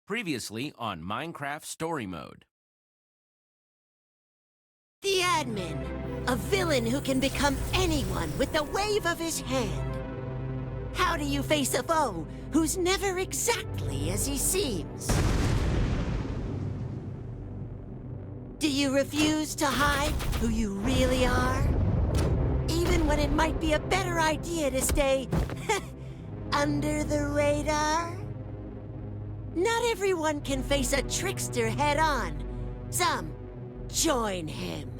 Previously on Minecraft Story Mode. The admin, a villain who can become anyone with the wave of his hand. How do you face a foe who's never exactly as he seems? Do you refuse to hide who you really are? Even when it might be a better idea to stay under the radar? Not everyone can face a trickster head-on. Some join him.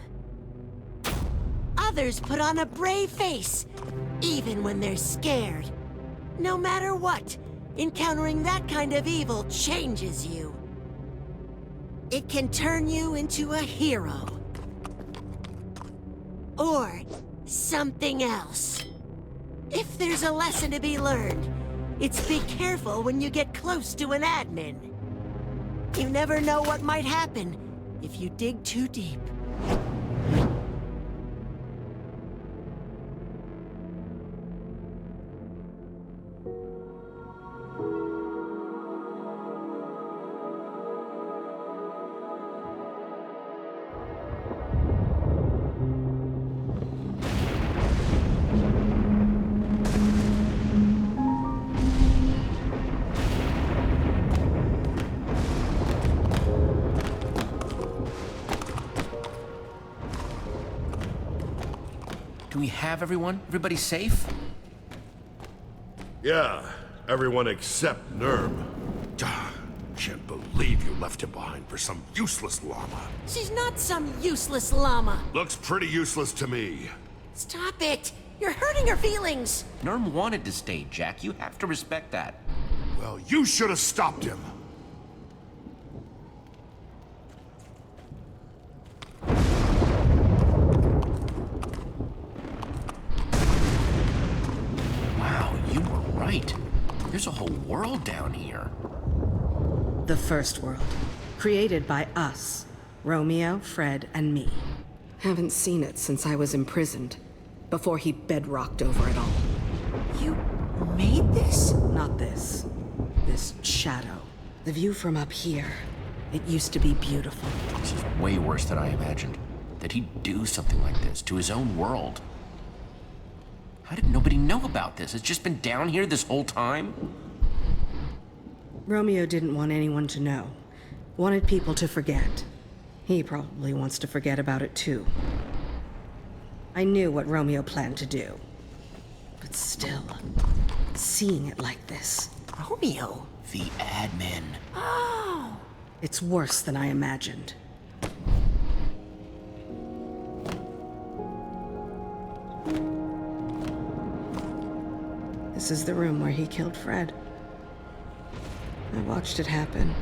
Others put on a brave face, even when they're scared. No matter what, encountering that kind of evil changes you. It can turn you into a hero. Or something else. If there's a lesson to be learned, it's be careful when you get close to an admin. You never know what might happen if you dig too deep. Do we have everyone? Everybody safe? Yeah, everyone except Nerm. Can't believe you left him behind for some useless llama. She's not some useless llama. Looks pretty useless to me. Stop it! You're hurting her feelings! Nerm wanted to stay, Jack. You have to respect that. Well, you should have stopped him. Wow, you were right. There's a whole world down here. The first world, created by us, Romeo, Fred, and me. Haven't seen it since I was imprisoned, before he bedrocked over it all. You made this? Not this. This shadow. The view from up here, it used to be beautiful. This is way worse than I imagined. That he'd do something like this to his own world. How did nobody know about this? It's just been down here this whole time? Romeo didn't want anyone to know. Wanted people to forget. He probably wants to forget about it too. I knew what Romeo planned to do. But still, seeing it like this... Romeo? The admin. Oh! It's worse than I imagined. This is the room where he killed Fred. I watched it happen.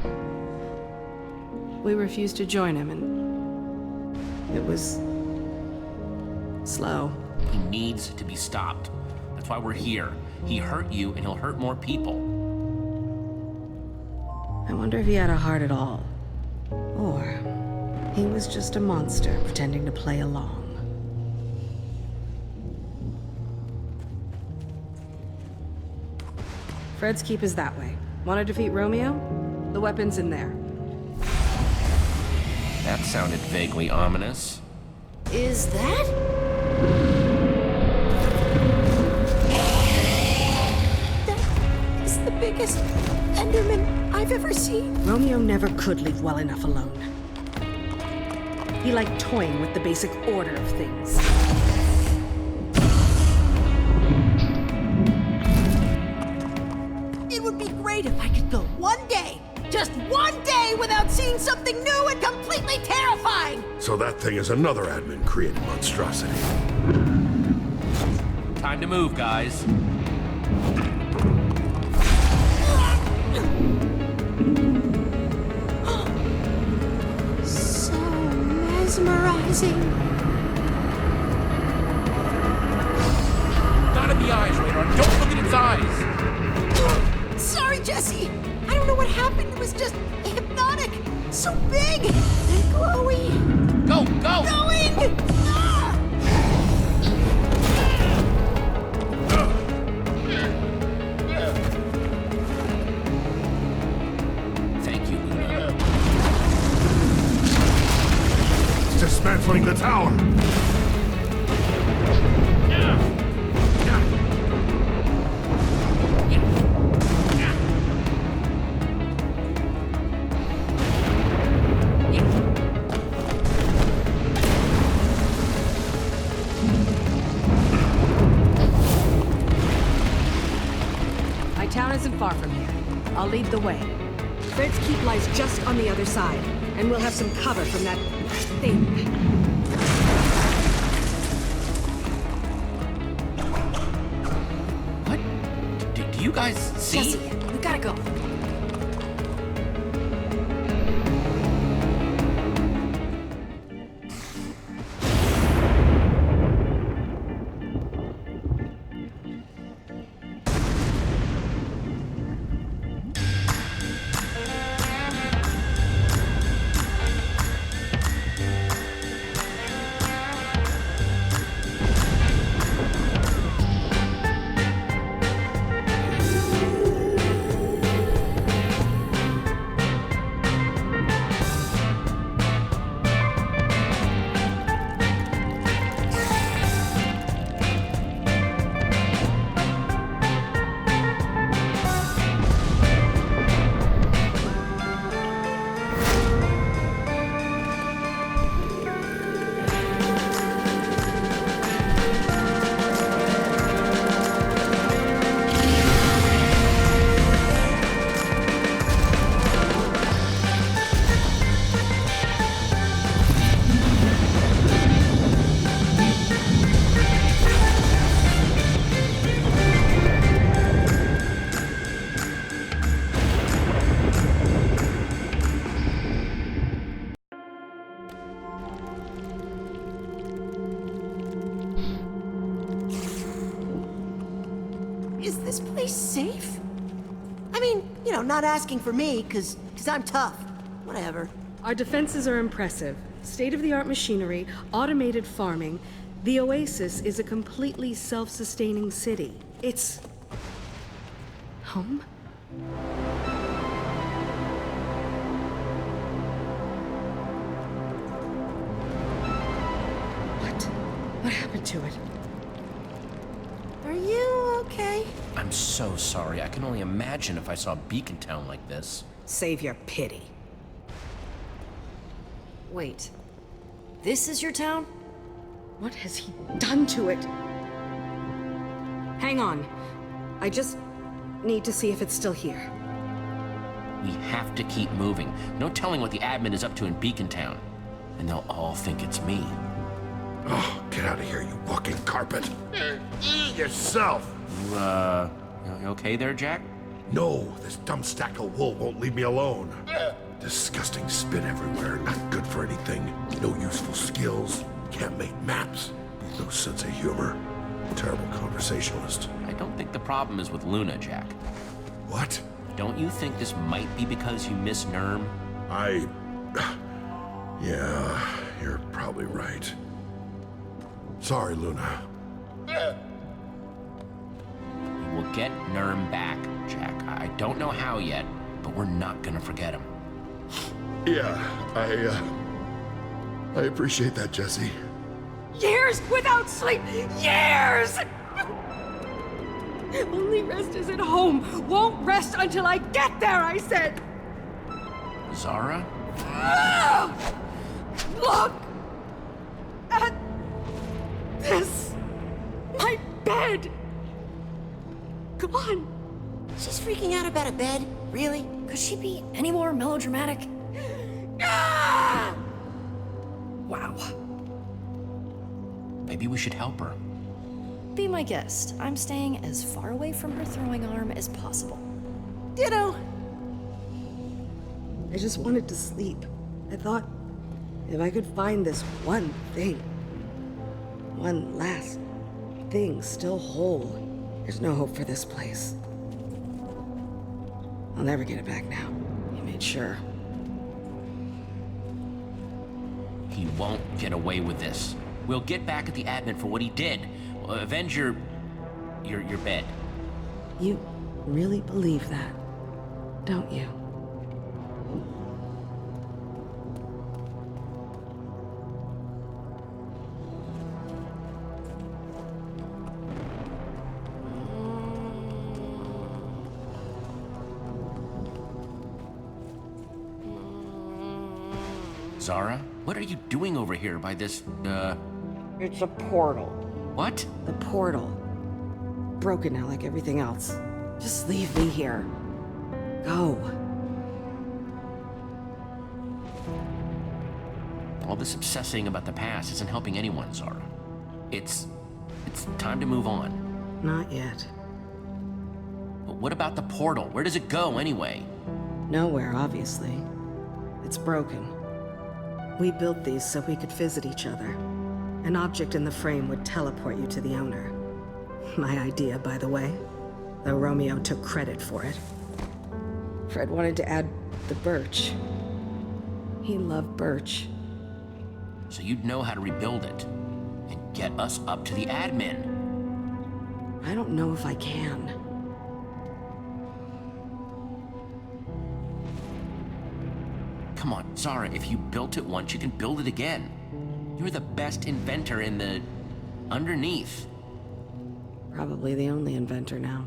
We refused to join him, and it was slow. He needs to be stopped. That's why we're here. He hurt you, and he'll hurt more people. I wonder if he had a heart at all. Or he was just a monster pretending to play along. Fred's keep is that way. Want to defeat Romeo? The weapon's in there. That sounded vaguely ominous. Is that? That is the biggest Enderman I've ever seen. Romeo never could leave well enough alone. He liked toying with the basic order of things. It would be great if I could go one day, just one day, without seeing something new and completely terrifying! So that thing is another admin-created monstrosity. Time to move, guys. So mesmerizing. Not in the eyes, Radar. Don't look at its eyes. Sorry, Jesse. I don't know what happened. It was just hypnotic. So big and glowy. Go, go! Going! Ah! Thank destroying the tower! My town isn't far from here. I'll lead the way. Fred's keep lies just on the other side, and we'll have some cover from that thing. What? Do you guys see? Jesse, we gotta go. Is this place safe? I mean, you know, not asking for me, cause I'm tough. Whatever. Our defenses are impressive. State-of-the-art machinery, automated farming. The Oasis is a completely self-sustaining city. It's... home? What happened to it? Are you okay? I'm so sorry. I can only imagine if I saw Beacon Town like this. Save your pity. Wait. This is your town? What has he done to it? Hang on. I just need to see if it's still here. We have to keep moving. No telling what the admin is up to in Beacon Town. And they'll all think it's me. Oh, get out of here, you walking carpet! Yourself! You okay there, Jack? No, this dumb stack of wool won't leave me alone. Disgusting spit everywhere, not good for anything. No useful skills, can't make maps. No sense of humor. Terrible conversationalist. I don't think the problem is with Luna, Jack. What? Don't you think this might be because you miss Nurm? Yeah, you're probably right. Sorry, Luna. We will get Nurm back, Jack. I don't know how yet, but we're not gonna forget him. Yeah, I appreciate that, Jesse. Years without sleep! Years! Only rest is at home. Won't rest until I get there, I said! Zara? Look at this. My bed. Gone. She's freaking out about a bed? Really? Could she be any more melodramatic? Ah! Wow. Maybe we should help her. Be my guest. I'm staying as far away from her throwing arm as possible. Ditto. I just wanted to sleep. I thought if I could find this one thing, one last thing still whole, there's no hope for this place. I'll never get it back now. He made sure. He won't get away with this. We'll get back at the admin for what he did. Avenge your bed. You really believe that, don't you? Zara, what are you doing over here by this, It's a portal. what? The portal. Broken now like everything else. Just leave me here. Go. All this obsessing about the past isn't helping anyone, Zara. It's time to move on. Not yet. But what about the portal? Where does it go, anyway? Nowhere, obviously. It's broken. We built these so we could visit each other. An object in the frame would teleport you to the owner. My idea, by the way. Though Romeo took credit for it. Fred wanted to add the birch. He loved birch. So you'd know how to rebuild it and get us up to the admin. I don't know if I can. Come on, Zara, if you built it once, you can build it again. You're the best inventor in the... underneath. Probably the only inventor now.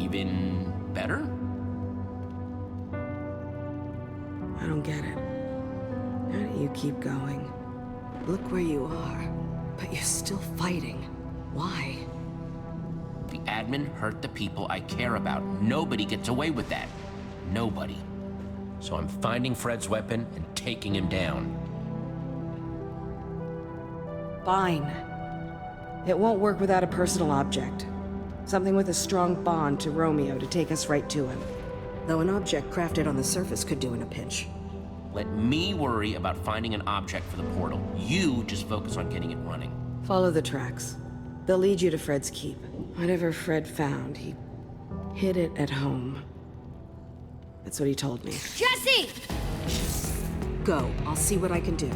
Even better? I don't get it. How do you keep going? Look where you are, but you're still fighting. Why? The admin hurt the people I care about. Nobody gets away with that. Nobody. So I'm finding Fred's weapon and taking him down. Fine. It won't work without a personal object. Something with a strong bond to Romeo to take us right to him. Though an object crafted on the surface could do in a pinch. Let me worry about finding an object for the portal. You just focus on getting it running. Follow the tracks. They'll lead you to Fred's keep. Whatever Fred found, he hid it at home. That's what he told me. Jesse! Go. I'll see what I can do.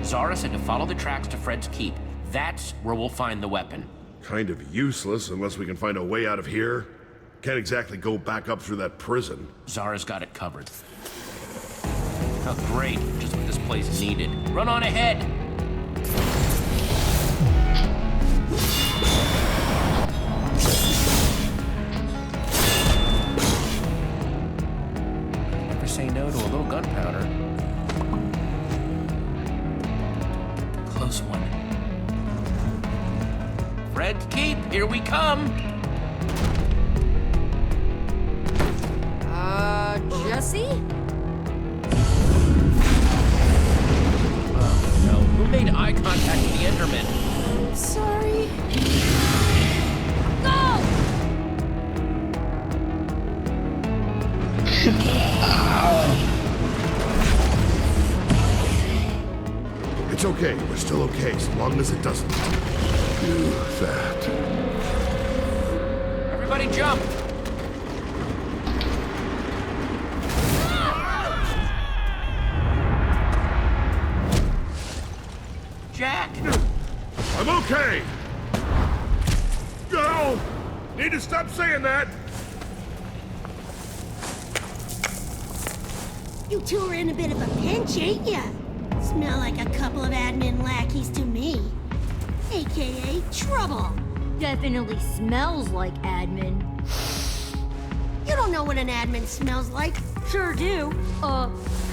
Zara said to follow the tracks to Fred's keep. That's where we'll find the weapon. Kind of useless unless we can find a way out of here. Can't exactly go back up through that prison. Zara's got it covered. Oh, great. Just what this place needed. Run on ahead! Never say no to a little gunpowder. Close one. Fred's keep, here we come! Jesse? Oh, no. Who made eye contact with the Enderman? Sorry. Go! It's okay. We're still okay, as long as it doesn't do that. Everybody jump! Jack! I'm okay! No! Need to stop saying that! You two are in a bit of a pinch, ain't ya? Smell like a couple of admin lackeys to me. AKA trouble. Definitely smells like admin. You don't know what an admin smells like. Sure do.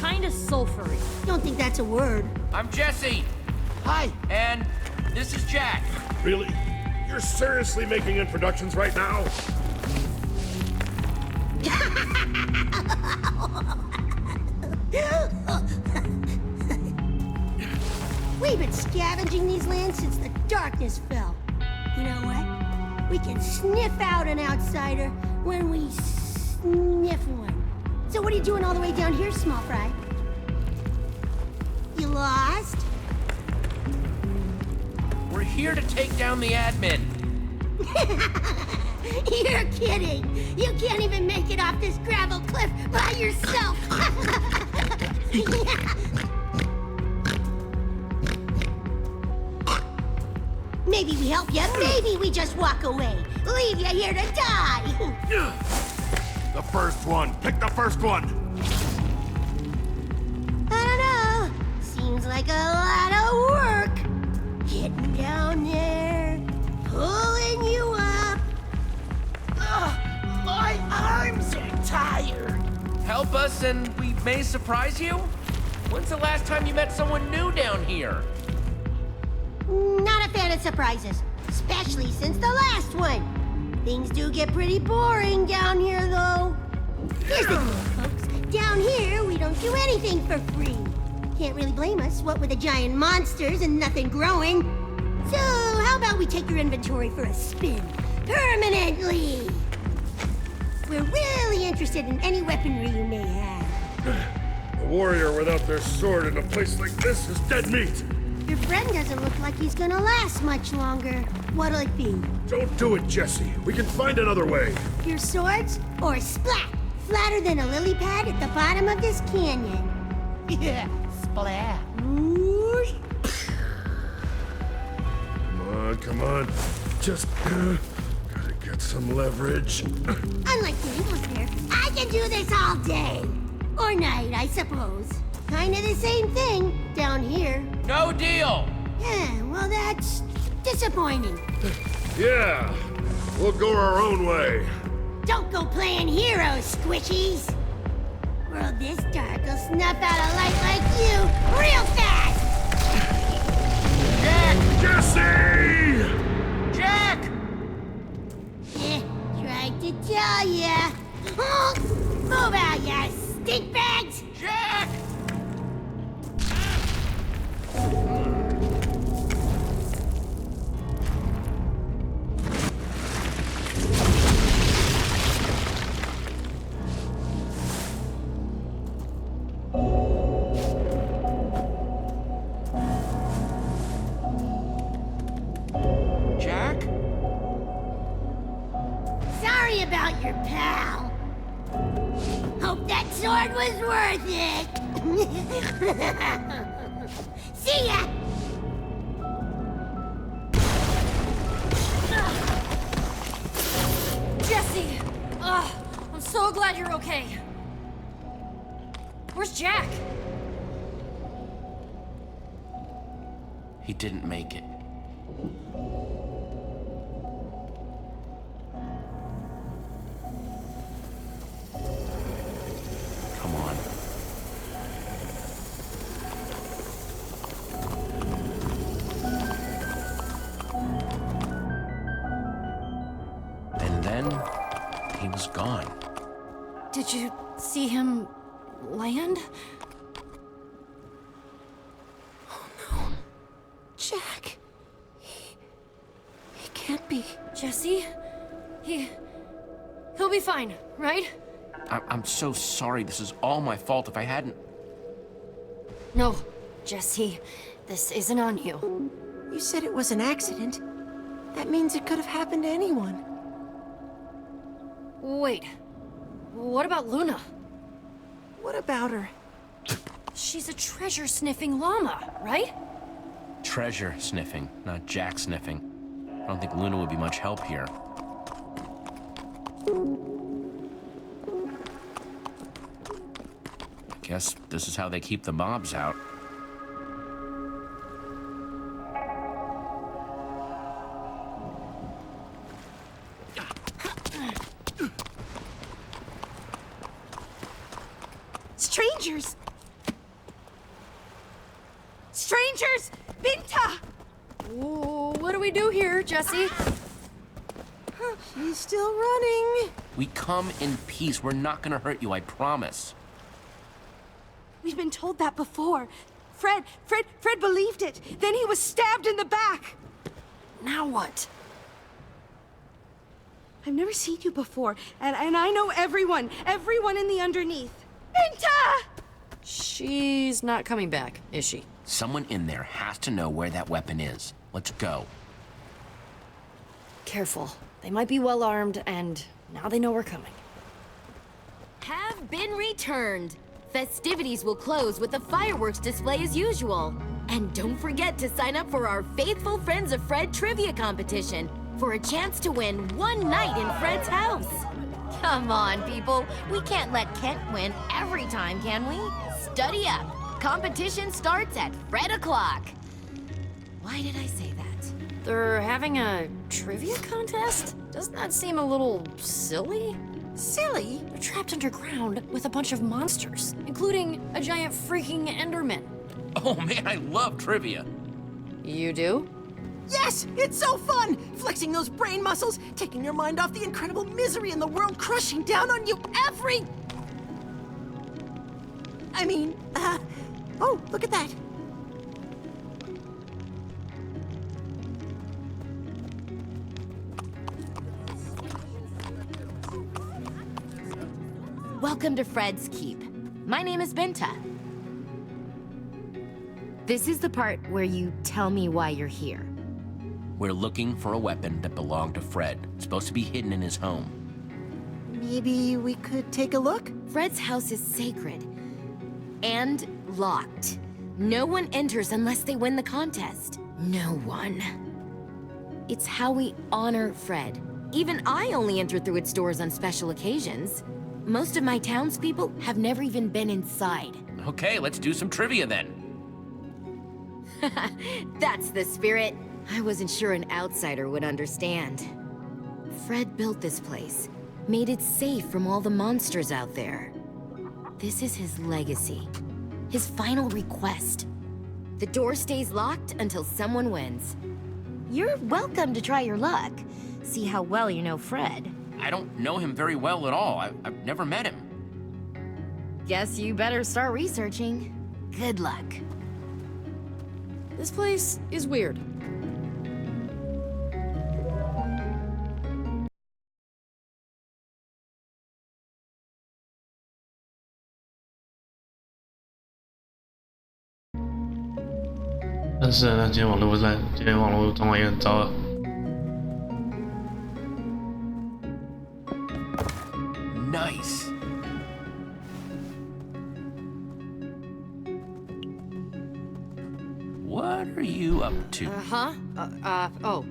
Kinda sulfury. Don't think that's a word. I'm Jesse! Hi. And this is Jack. Really? You're seriously making introductions right now? We've been scavenging these lands since the darkness fell. You know what? We can sniff out an outsider when we sniff one. So what are you doing all the way down here, small fry? You lost? We're here to take down the admin. You're kidding! You can't even make it off this gravel cliff by yourself! Maybe we help you, maybe we just walk away. Leave you here to die. The first one. Pick the first one. I don't know. Seems like a lot of work. Getting down there, pulling you up. My arms are tired. Help us and we may surprise you? When's the last time you met someone new down here? Not a fan of surprises, especially since the last one. Things do get pretty boring down here, though. Here's the deal, folks. Down here, we don't do anything for free. Can't really blame us, what with the giant monsters and nothing growing. So, how about we take your inventory for a spin? Permanently! We're really interested in any weaponry you may have. A warrior without their sword in a place like this is dead meat. Your friend doesn't look like he's gonna last much longer. What'll it be? Don't do it, Jesse. We can find another way. Your swords? Or splat? Flatter than a lily pad at the bottom of this canyon. Yeah, splat. Whoosh. Come on. Just gotta get some leverage. Unlike the Eagles there, I can do this all day. Or night, I suppose. Kinda the same thing down here. No deal! Yeah, well that's disappointing. Yeah, we'll go our own way. Don't go playing heroes, squishies. World this dark will snuff out a light like you real fast! Jack! Jesse! Jack! Tried to tell ya. Move out, ya stink bags! Jack! Jack? Sorry about your pal. Hope that sword was worth it. See ya! Jesse! Ugh, I'm so glad you're okay. Where's Jack? He didn't make it. Come on. And then he was gone. Did you see him land? Jack. He can't be. Jesse? He'll be fine, right? I'm so sorry. This is all my fault. If I hadn't... No, Jesse, this isn't on you. You said it was an accident. That means it could have happened to anyone. Wait, what about Luna? What about her? She's a treasure-sniffing llama, right? Treasure sniffing, not Jack sniffing. I don't think Luna would be much help here. I guess this is how they keep the mobs out. Strangers! Strangers! Binta! Ooh, what do we do here, Jesse? She's still running. We come in peace. We're not gonna hurt you, I promise. We've been told that before. Fred believed it. Then he was stabbed in the back. Now what? I've never seen you before, and I know everyone in the underneath. Binta! She's not coming back, is she? Someone in there has to know where that weapon is. Let's go. Careful. They might be well armed, and now they know we're coming. Have been returned. Festivities will close with the fireworks display as usual. And don't forget to sign up for our Faithful Friends of Fred trivia competition for a chance to win one night in Fred's house. Come on, people. We can't let Kent win every time, can we? Study up. Competition starts at Fred o'clock. Why did I say that? They're having a trivia contest? Doesn't that seem a little silly? Silly? They're trapped underground with a bunch of monsters, including a giant freaking Enderman. Oh man, I love trivia. You do? Yes, it's so fun! Flexing those brain muscles, taking your mind off the incredible misery in the world crushing down on you every... oh, look at that. Welcome to Fred's Keep. My name is Binta. This is the part where you tell me why you're here. We're looking for a weapon that belonged to Fred. It's supposed to be hidden in his home. Maybe we could take a look? Fred's house is sacred and locked. No one enters unless they win the contest. No one. It's how we honor Fred. Even I only enter through its doors on special occasions. Most of my townspeople have never even been inside. Okay, let's do some trivia then. That's the spirit. I wasn't sure an outsider would understand. Fred built this place, made it safe from all the monsters out there. This is his legacy, his final request. The door stays locked until someone wins. You're welcome to try your luck. See how well you know Fred. I don't know him very well at all. I've never met him. Guess you better start researching. Good luck. This place is weird.但是呢，今天网络状况也很糟啊。Nice. What are you up to? Oh.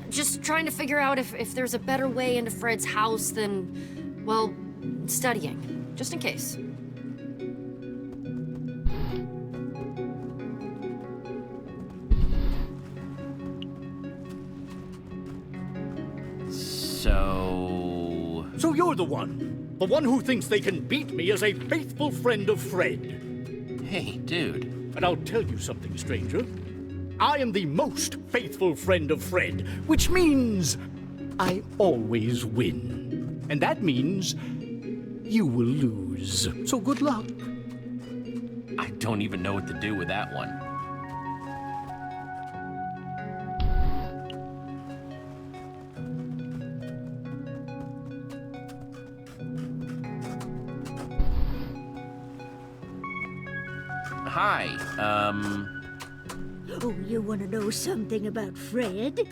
Just trying to figure out if there's a better way into Fred's house than, well, studying. Just in case. So you're the one who thinks they can beat me as a faithful friend of Fred. Hey, dude. And I'll tell you something, stranger. I am the most faithful friend of Fred, which means I always win. And that means you will lose. So good luck. I don't even know what to do with that one. Hi, Oh, you want to know something about Fred?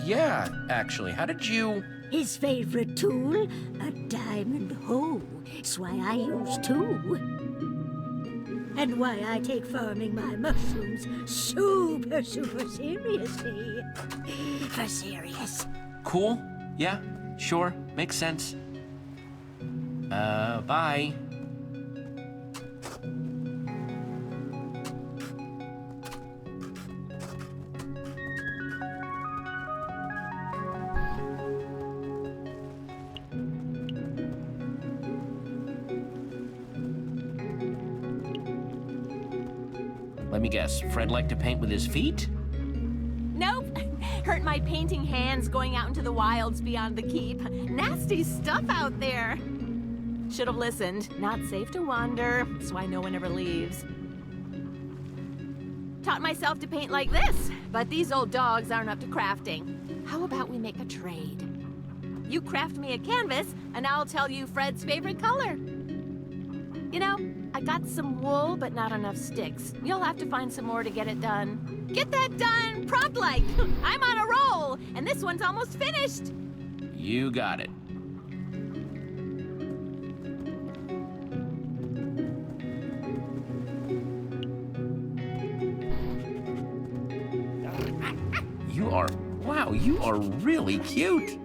Yeah, actually. How did you... His favorite tool? A diamond hoe. It's why I use two. And why I take farming my mushrooms super seriously. For serious. Cool. Yeah, sure. Makes sense. Bye. Let me guess, Fred liked to paint with his feet? Nope. Hurt my painting hands going out into the wilds beyond the keep. Nasty stuff out there. Should have listened. Not safe to wander. That's why no one ever leaves. Taught myself to paint like this, but these old dogs aren't up to crafting. How about we make a trade? You craft me a canvas, and I'll tell you Fred's favorite color. You know, I got some wool, but not enough sticks. You'll have to find some more to get it done. Get that done, prompt-like. I'm on a roll, and this one's almost finished. You got it. you are really cute.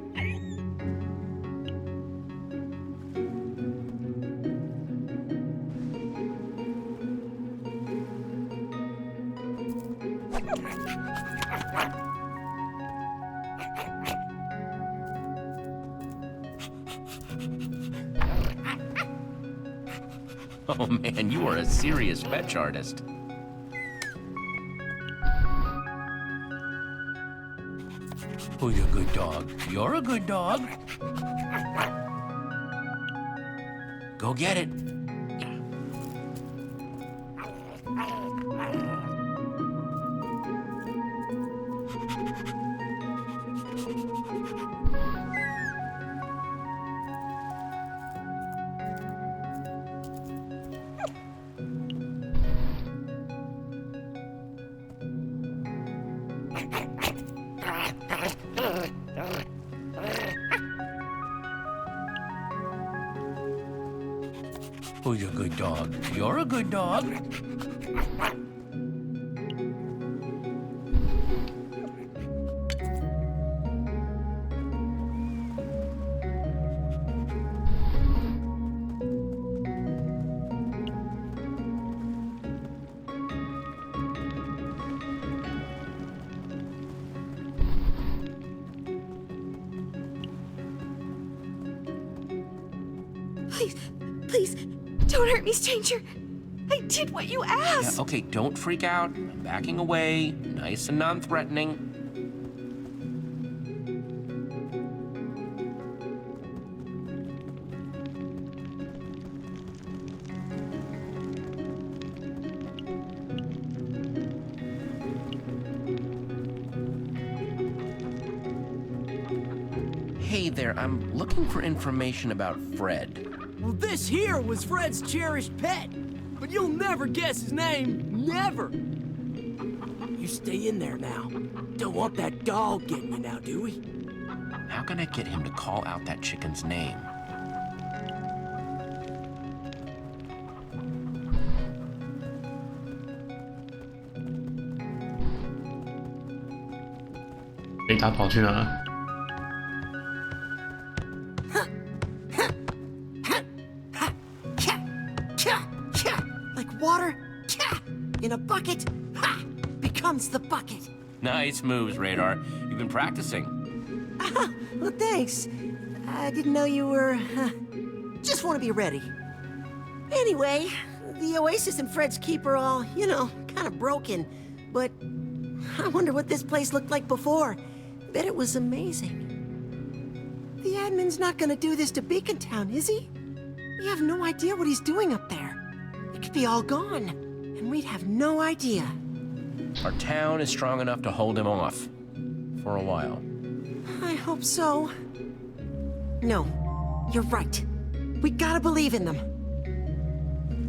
Oh man, you are a serious fetch artist. Oh, you're a good dog. You're a good dog. Go get it. Oh, you're a good dog. You're a good dog. Please, don't hurt me, stranger. I did what you asked. Yeah, okay, don't freak out. I'm backing away, nice and non-threatening. Hey there, I'm looking for information about Fred. Well, this here was Fred's cherished pet, but you'll never guess his name. Never. You stay in there now. Don't want that dog getting you now, do we? How can I get him to call out that chicken's name?他跑去哪了？ Like water in a bucket becomes the bucket. Nice moves, Radar. You've been practicing. Well, thanks. I didn't know you were... just want to be ready. Anyway, the Oasis and Fred's Keep are all, you know, kind of broken. But I wonder what this place looked like before. Bet it was amazing. The admin's not gonna do this to Beacon Town, is he? We have no idea what he's doing up there. It could be all gone, and we'd have no idea. Our town is strong enough to hold him off. For a while. I hope so. No, you're right. We gotta believe in them.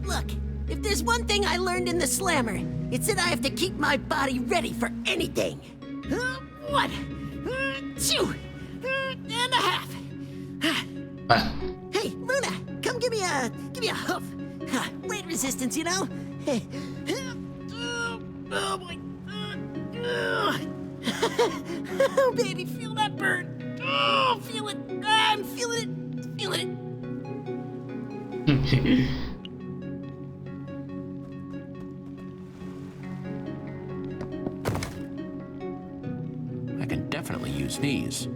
Look, if there's one thing I learned in the Slammer, it's that I have to keep my body ready for anything. 1, 2, and a half. Hey, Luna, come give me a hoof. Weight resistance, you know? Oh boy. Oh, baby, feel that burn. Oh, feel it. I'm feeling it. Feeling it. I can definitely use these.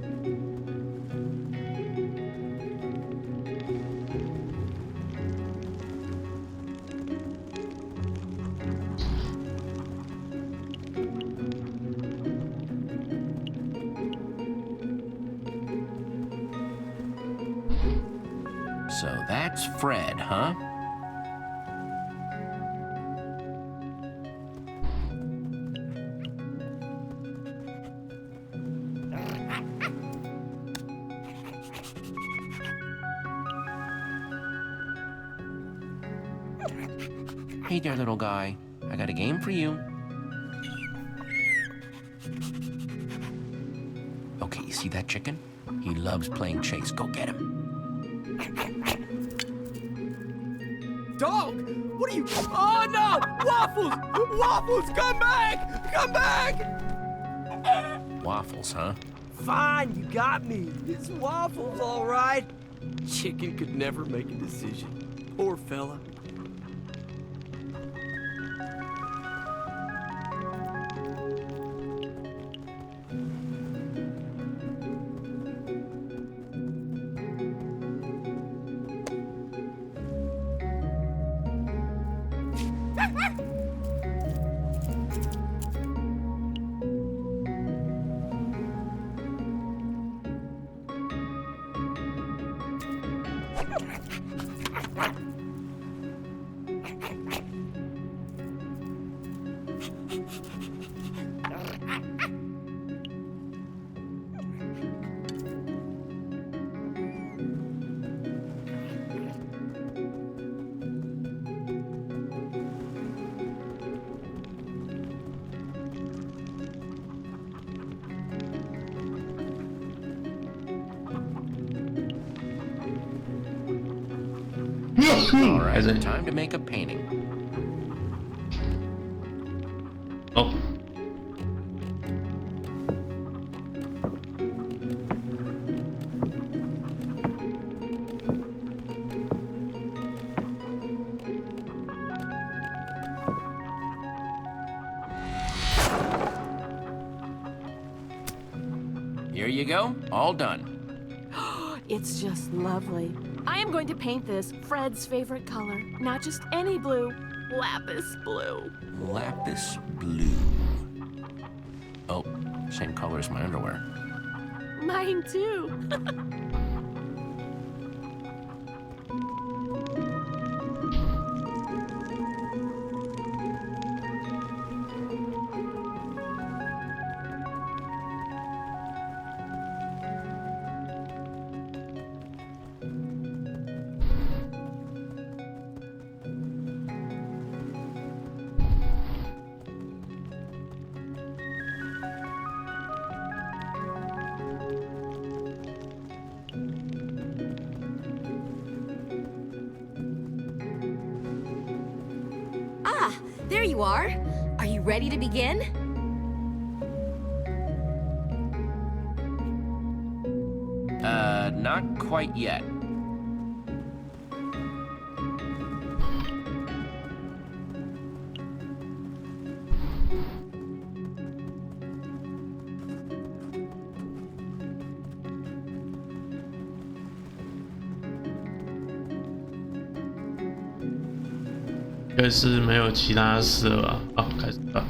So that's Fred, huh? Hey there, little guy. I got a game for you. Okay, you see that chicken? He loves playing chase. Go get him. Dog! What are you... Oh, no! Waffles! Waffles, come back! Come back! Waffles, huh? Fine, you got me. It's waffles, all right. Chicken could never make a decision. Poor fella. All right, time to make a painting. Oh. Here you go, all done. It's just lovely. I am going to paint this Fred's favorite color. Not just any blue, lapis blue. Lapis blue. Oh, same color as my underwear. Mine too. There you are. Are you ready to begin? Not quite yet.应该是没有其他事了吧？好，开始吧。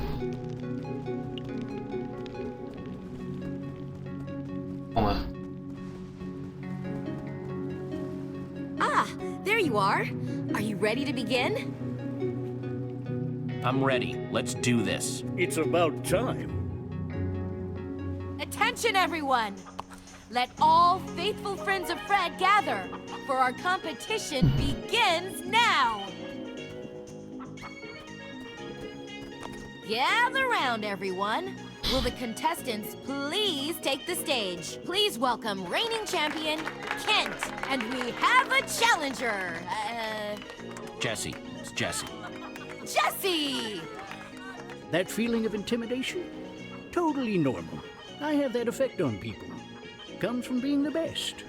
空了。There you are. Are you ready to begin? I'm ready. Let's do this. It's about time. Attention, everyone! Let all faithful friends of Fred gather, for our competition begins now! Gather round, everyone. Will the contestants please take the stage? Please welcome reigning champion, Kent. And we have a challenger. Jesse. It's Jesse. Jesse! That feeling of intimidation? Totally normal. I have that effect on people. Comes from being the best.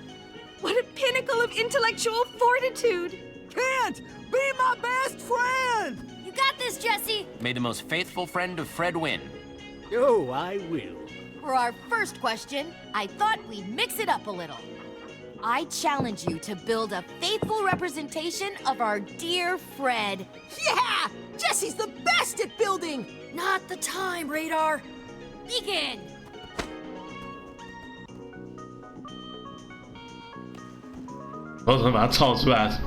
What a pinnacle of intellectual fortitude! Can't be my best friend! You got this, Jesse! May the most faithful friend of Fred win. Oh, I will. For our first question, I thought we'd mix it up a little. I challenge you to build a faithful representation of our dear Fred. Yeah! Jesse's the best at building! Not the time, Radar. Begin!我怎么把它抄出来？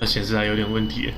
那显示还有点问题。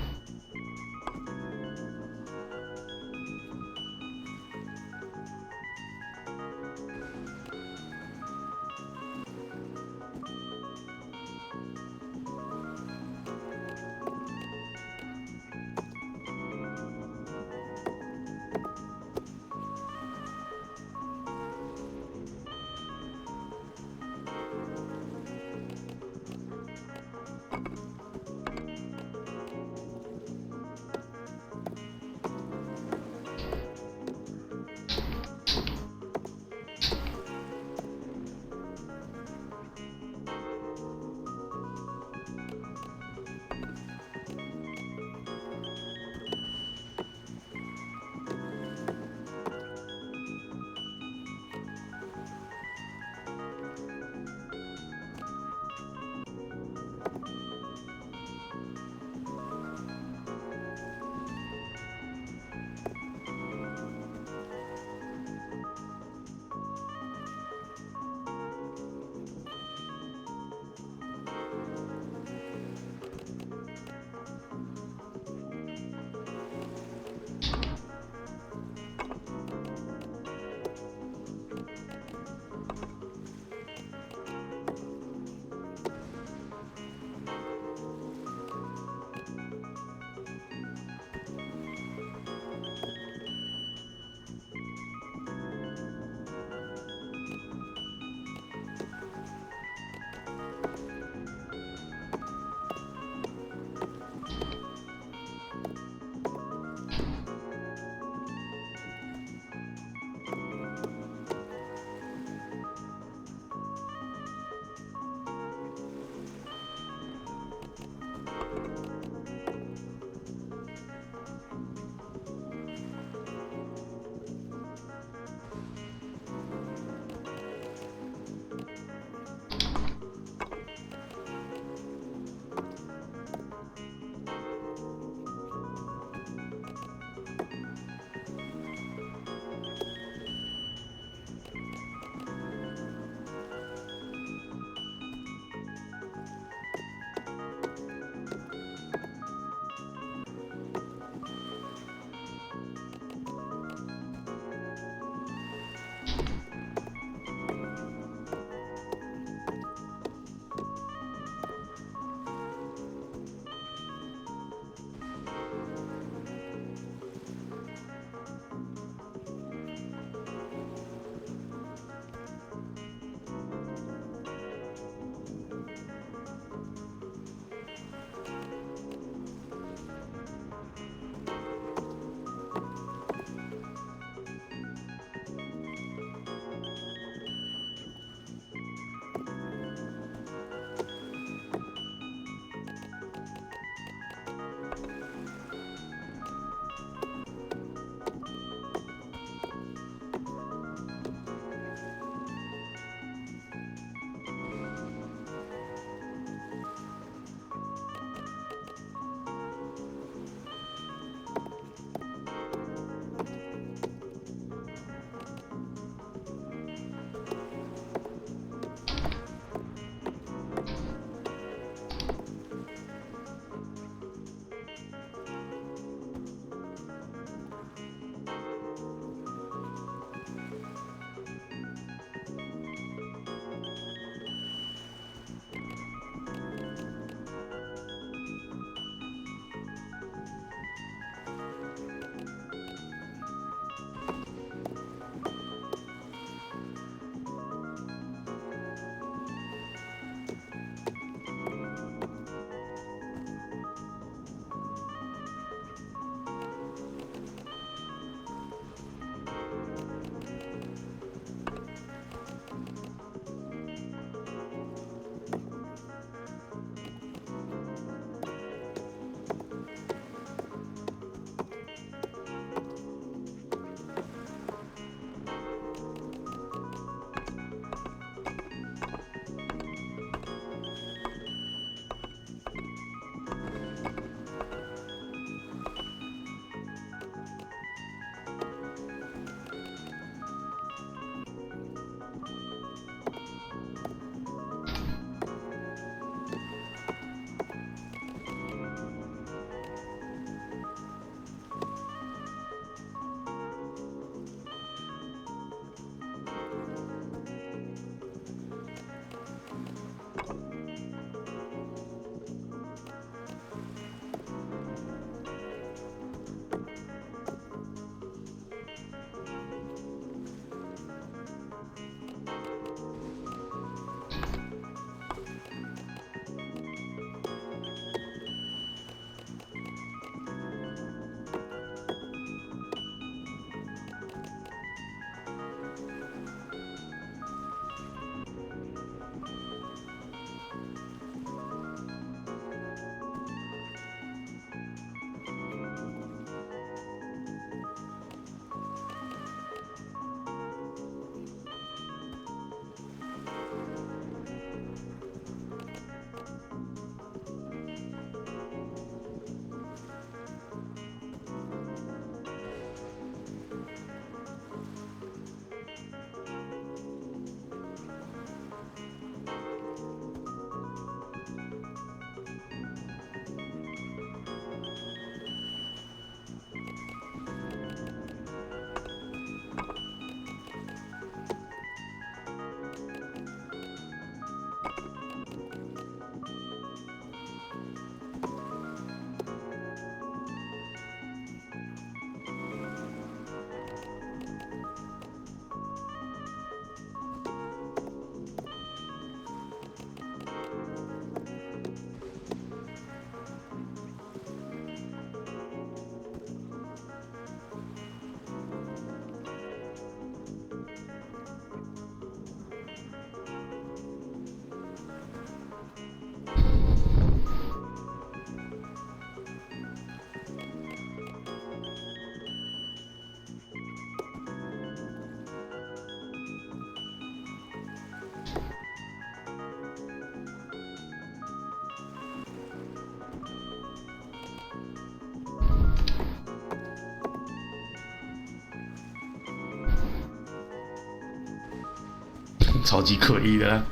超级可疑的啦。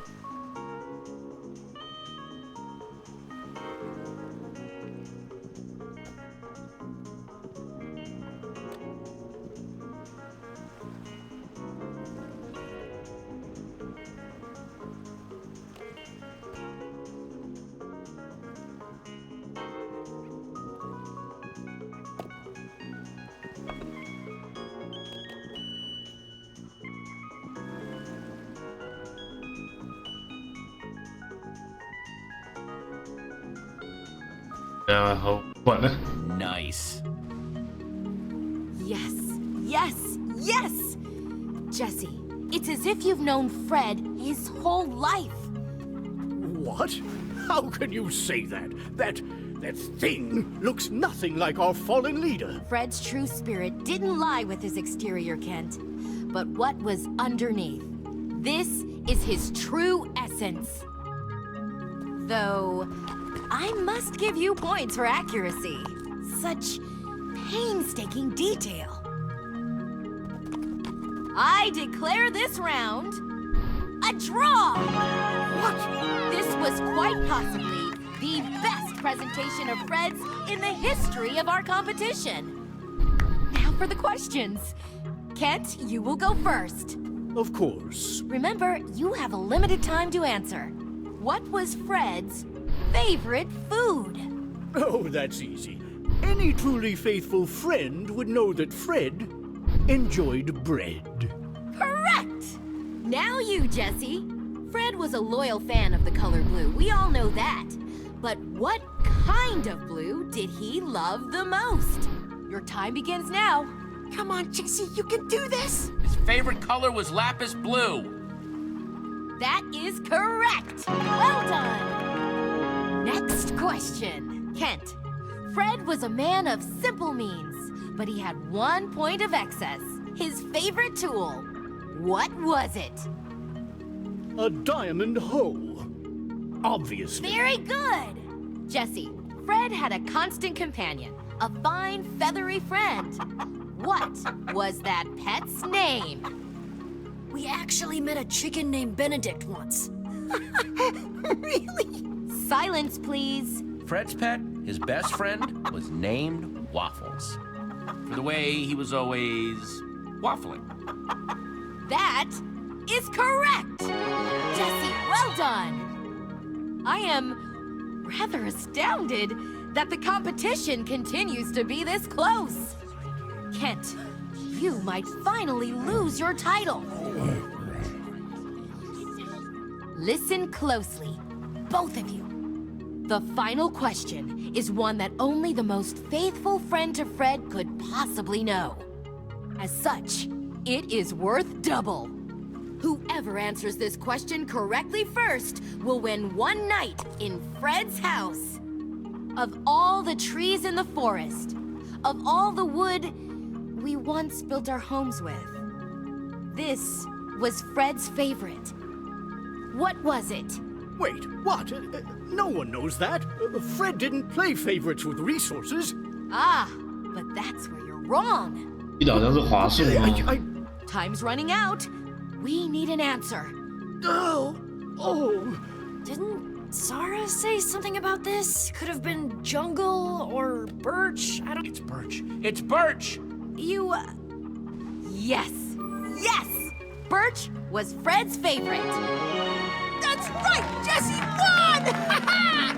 好，完了。Nice. Yes, yes, yes! Jesse, it's as if you've known Fred his whole life. What? How can you say that? That thing looks nothing like our fallen leader. Fred's true spirit didn't lie with his exterior, Kent, but what was underneath. This is his true essence. Though, I must give you points for accuracy. Such painstaking detail. I declare this round a draw! What? This was quite possibly the best presentation of Fred's in the history of our competition. Now for the questions. Kent, you will go first. Of course. Remember, you have a limited time to answer. What was Fred's favorite food? Oh, that's easy. Any truly faithful friend would know that Fred enjoyed bread. Correct! Now you, Jesse. Fred was a loyal fan of the color blue. We all know that. But what kind of blue did he love the most? Your time begins now. Come on, Jesse, you can do this! His favorite color was lapis blue. That is correct! Well done! Next question. Kent, Fred was a man of simple means, but he had 1 point of excess. His favorite tool. What was it? A diamond hoe. Obviously. Very good! Jesse, Fred had a constant companion, a fine, feathery friend. What was that pet's name? We actually met a chicken named Benedict once. Really? Silence, please. Fred's pet, his best friend, was named Waffles. For the way he was always waffling. That is correct! Jesse, well done! I am rather astounded that the competition continues to be this close. Kent, you might finally lose your title. Listen closely, both of you. The final question is one that only the most faithful friend to Fred could possibly know. As such, it is worth double. Whoever answers this question correctly first will win one night in Fred's house. Of all the trees in the forest, of all the wood we once built our homes with, this was Fred's favorite. What was it? Wait, what? No one knows that. Fred didn't play favorites with resources. Ah, but that's where you're wrong. 记得好像是华硕吗？ Time's running out. We need an answer. Oh. Didn't Zara say something about this? Could have been jungle or birch. I don't. It's birch. It's birch! You, Yes. Yes! Birch was Fred's favorite. That's right! Jesse won!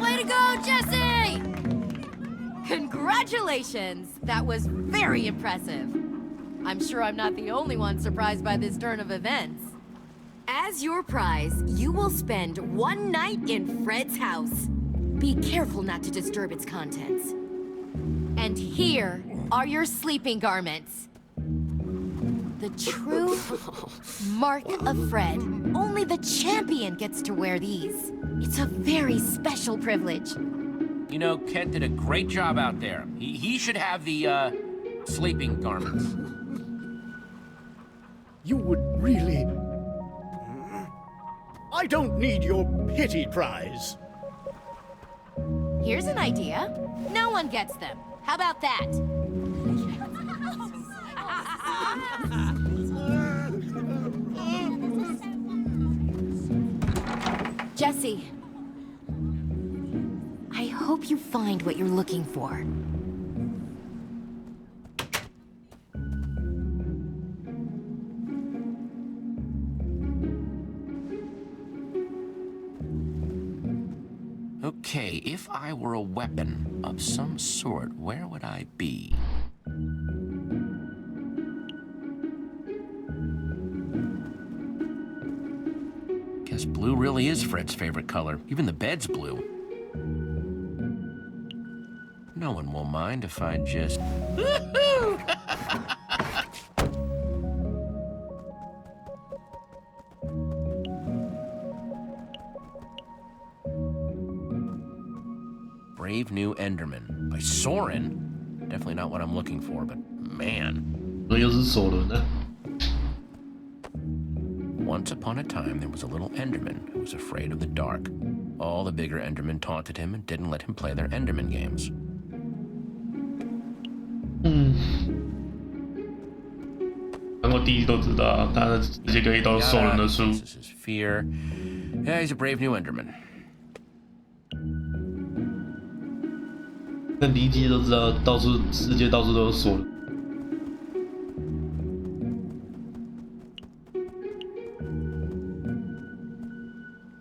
Way to go, Jesse! Congratulations! That was very impressive. I'm sure I'm not the only one surprised by this turn of events. As your prize, you will spend one night in Fred's house. Be careful not to disturb its contents. And here are your sleeping garments. The true mark of Fred. Only the champion gets to wear these. It's a very special privilege. You know, Kent did a great job out there. He should have the, sleeping garments. You would really... I don't need your pity prize. Here's an idea. No one gets them. How about that? easy. I hope you find what you're looking for. Okay, if I were a weapon of some sort, where would I be? Guess blue really is Fred's favorite color. Even the bed's blue. No one will mind if I just... Woohoo! Brave New Enderman by Soren. Definitely not what I'm looking for, but man. Once upon a time, there was a little Enderman who was afraid of the dark. All the bigger Endermen taunted him and didn't let him play their Enderman games. This is his fear. Yeah, he's a brave new Enderman. 那离机都知道，到处世界到处都有锁的。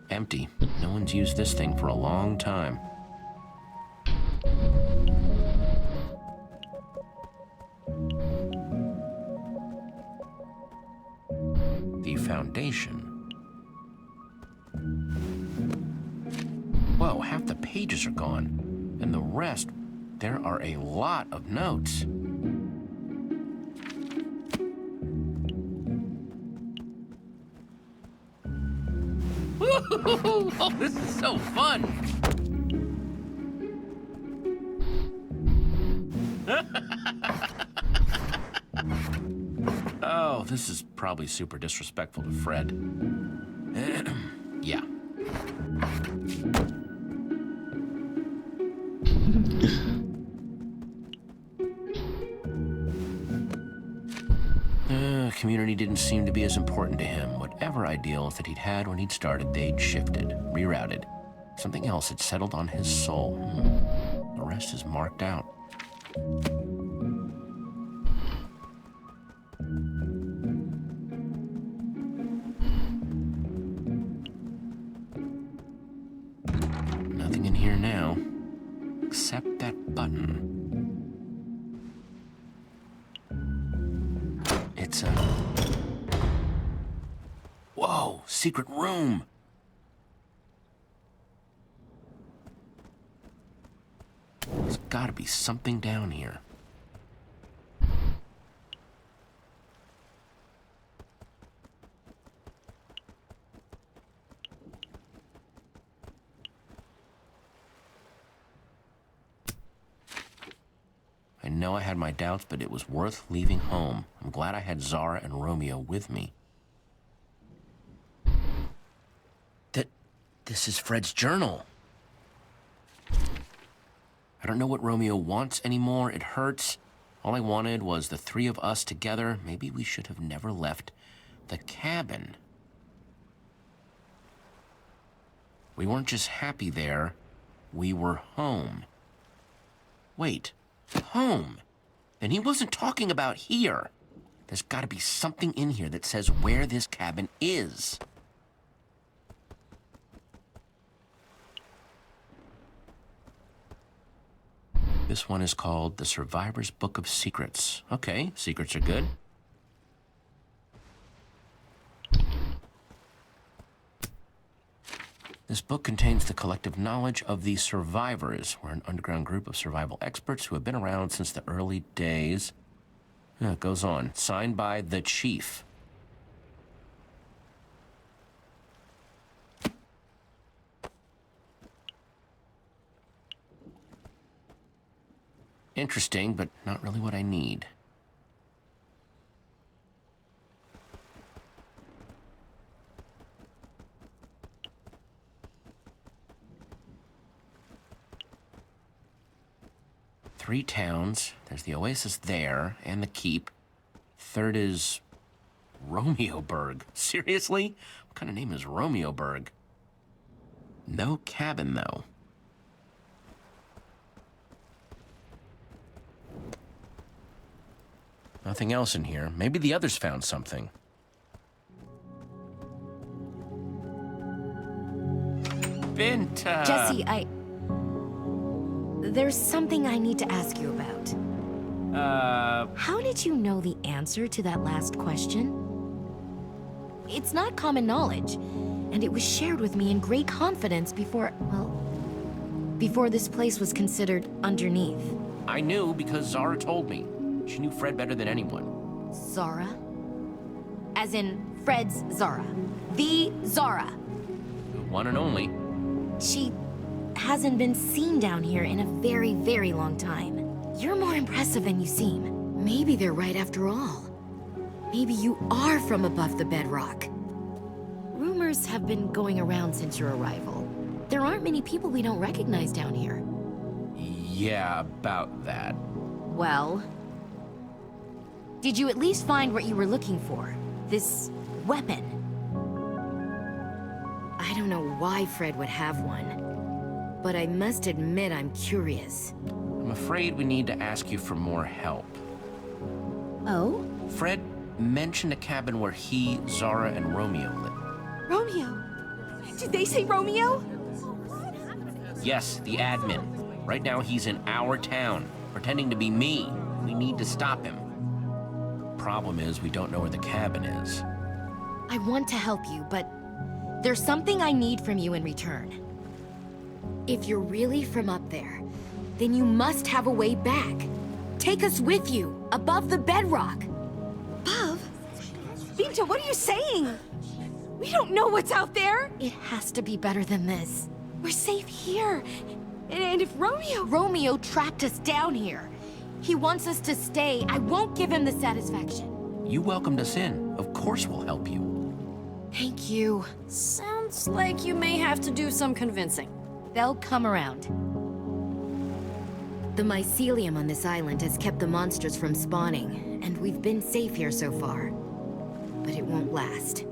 Empty. No one's used this thing for a long time. The foundation. Whoa, half the pages are gone. And the rest, there are a lot of notes. Woo-hoo-hoo-hoo! Oh, this is so fun! Oh, this is probably super disrespectful to Fred. Yeah. Community didn't seem to be as important to him. Whatever ideals that he'd had when he'd started, they'd shifted, rerouted. Something else had settled on his soul. The rest is marked out. Nothing in here now, except that button. It's a... Whoa, secret room. There's gotta be something down here. I know I had my doubts, but it was worth leaving home. I'm glad I had Zara and Romeo with me. This is Fred's journal. I don't know what Romeo wants anymore. It hurts. All I wanted was the three of us together. Maybe we should have never left the cabin. We weren't just happy there. We were home. Wait. Home? Then he wasn't talking about here. There's gotta be something in here that says where this cabin is. This one is called The Survivor's Book of Secrets. Okay, secrets are good. This book contains the collective knowledge of the survivors. We're an underground group of survival experts who have been around since the early days. It goes on. Signed by the Chief. Interesting, but not really what I need. Three towns. There's the oasis there, and the keep. Third is Romeoburg. Seriously? What kind of name is Romeoburg? No cabin, though. Nothing else in here. Maybe the others found something. Binta! Jesse, there's something I need to ask you about. How did you know the answer to that last question? It's not common knowledge, and it was shared with me in great confidence before this place was considered underneath. I knew because Zara told me. She knew Fred better than anyone. Zara? As in Fred's Zara. The Zara. The one and only. She hasn't been seen down here in a very, very long time. You're more impressive than you seem. Maybe they're right after all. Maybe you are from above the bedrock. Rumors have been going around since your arrival. There aren't many people we don't recognize down here. Yeah, about that. Well, did you at least find what you were looking for? This weapon? I don't know why Fred would have one, but I must admit I'm curious. I'm afraid we need to ask you for more help. Oh? Fred mentioned a cabin where he, Zara, and Romeo live. Romeo? Did they say Romeo? Yes, the admin. Right now he's in our town, pretending to be me. We need to stop him. Problem is, we don't know where the cabin is. I want to help you, but there's something I need from you in return. If you're really from up there, then you must have a way back. Take us with you, above the bedrock. Above? Binta, what are you saying? We don't know what's out there. It has to be better than this. We're safe here. And if Romeo... Romeo trapped us down here. He wants us to stay. I won't give him the satisfaction. You welcomed us in. Of course we'll help you. Thank you. Sounds like you may have to do some convincing. They'll come around. The mycelium on this island has kept the monsters from spawning, and we've been safe here so far. But it won't last.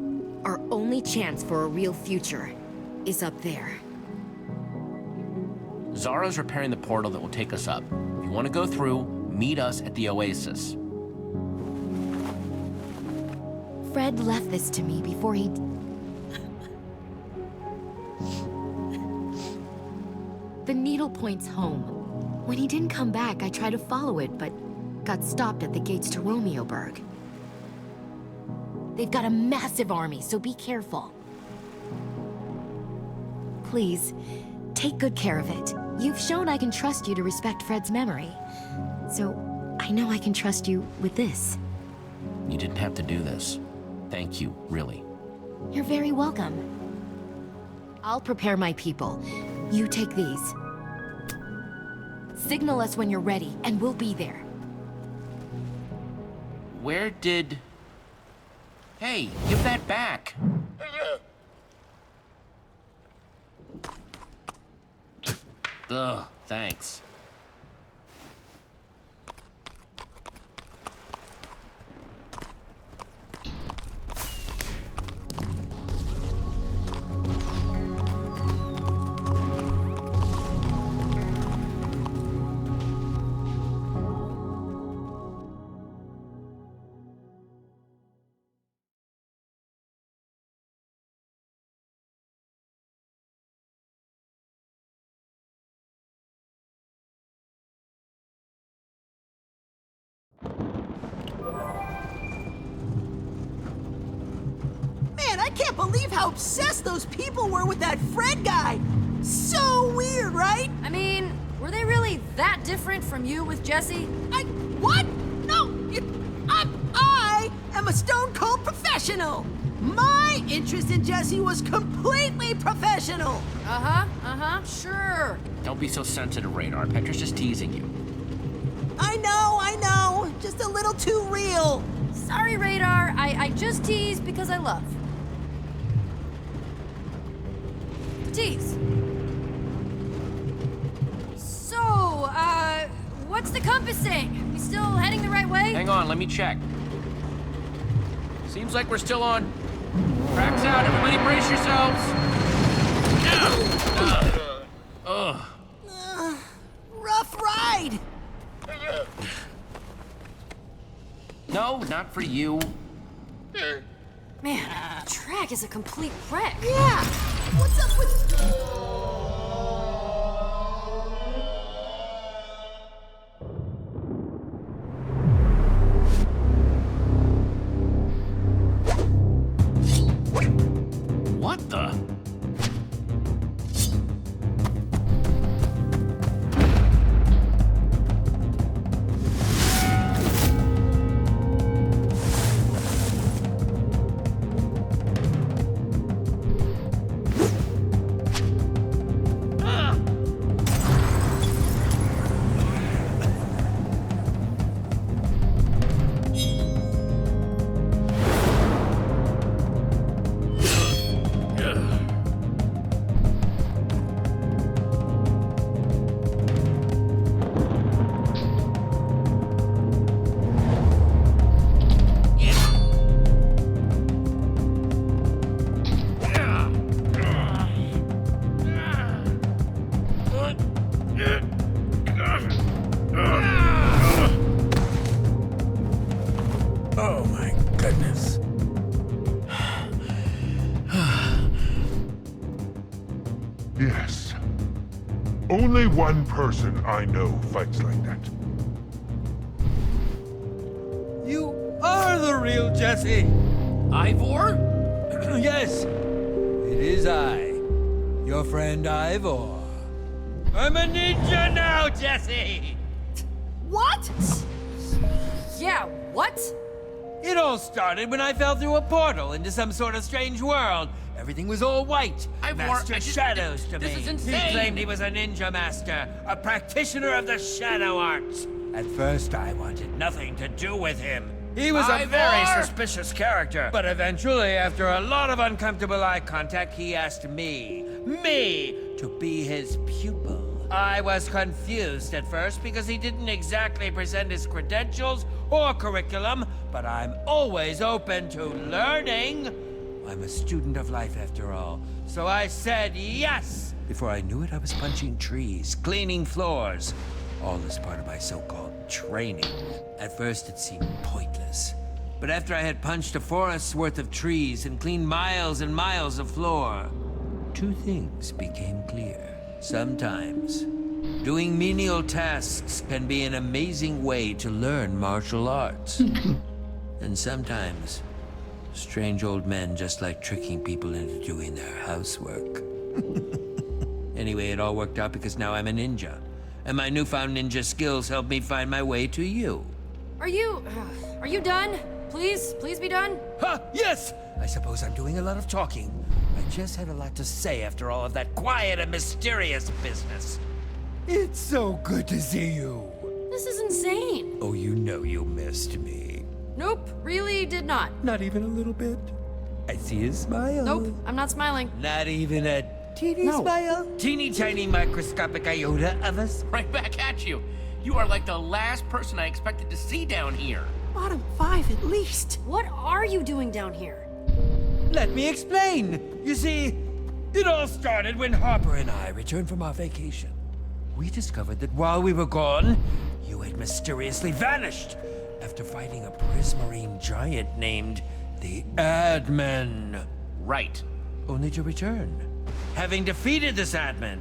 Our only chance for a real future is up there. Zara's repairing the portal that will take us up. If you want to go through, meet us at the Oasis. Fred left this to me before he... The needle points home. When he didn't come back, I tried to follow it, but got stopped at the gates to Romeoburg. They've got a massive army, so be careful. Please, take good care of it. You've shown I can trust you to respect Fred's memory. So, I know I can trust you with this. You didn't have to do this. Thank you, really. You're very welcome. I'll prepare my people. You take these. Signal us when you're ready, and we'll be there. Where did... Hey, give that back! Ugh, thanks. I can't believe how obsessed those people were with that Fred guy. So weird, right? I mean, were they really that different from you with Jesse? What? No, I am a stone-cold professional. My interest in Jesse was completely professional. Sure. Don't be so sensitive, Radar. Petra's just teasing you. I know. Just a little too real. Sorry, Radar. I just tease because I love. Tease. So, what's the compass saying? We still heading the right way? Hang on, let me check. Seems like we're still on. Tracks out, everybody brace yourselves. Rough ride! No, not for you. Man, the track is a complete wreck. Yeah! What's up with... What the? Oh my goodness. Yes. Only one person I know fights like that. You are the real Jesse! Ivor? Yes, it is I, your friend Ivor. I'm a ninja now, Jesse! What? Yeah, what? It all started when I fell through a portal into some sort of strange world. Everything was all white. Master shadows to me. This is insane. He claimed he was a ninja master, a practitioner of the shadow arts. At first, I wanted nothing to do with him. He was a very suspicious character. But eventually, after a lot of uncomfortable eye contact, he asked me, to be his pupil. I was confused at first because he didn't exactly present his credentials or curriculum, but I'm always open to learning. I'm a student of life after all, so I said yes. Before I knew it, I was punching trees, cleaning floors, all as part of my so-called training. At first, it seemed pointless, but after I had punched a forest's worth of trees and cleaned miles and miles of floor, two things became clear. Sometimes, doing menial tasks can be an amazing way to learn martial arts. And sometimes, strange old men just like tricking people into doing their housework. Anyway, it all worked out because now I'm a ninja. And my newfound ninja skills help me find my way to you. Are you done? Please be done? Yes! I suppose I'm doing a lot of talking. I just had a lot to say after all of that quiet and mysterious business. It's so good to see you. This is insane. Oh, you know you missed me. Nope, really did not. Not even a little bit. I see a smile. Nope, I'm not smiling. Not even a teeny smile? Teeny tiny microscopic iota of a smile. Right back at you. You are like the last person I expected to see down here. Bottom 5 at least. What are you doing down here? Let me explain. You see, it all started when Harper and I returned from our vacation. We discovered that while we were gone, you had mysteriously vanished after fighting a prismarine giant named the Admin. Right. Only to return, having defeated this Admin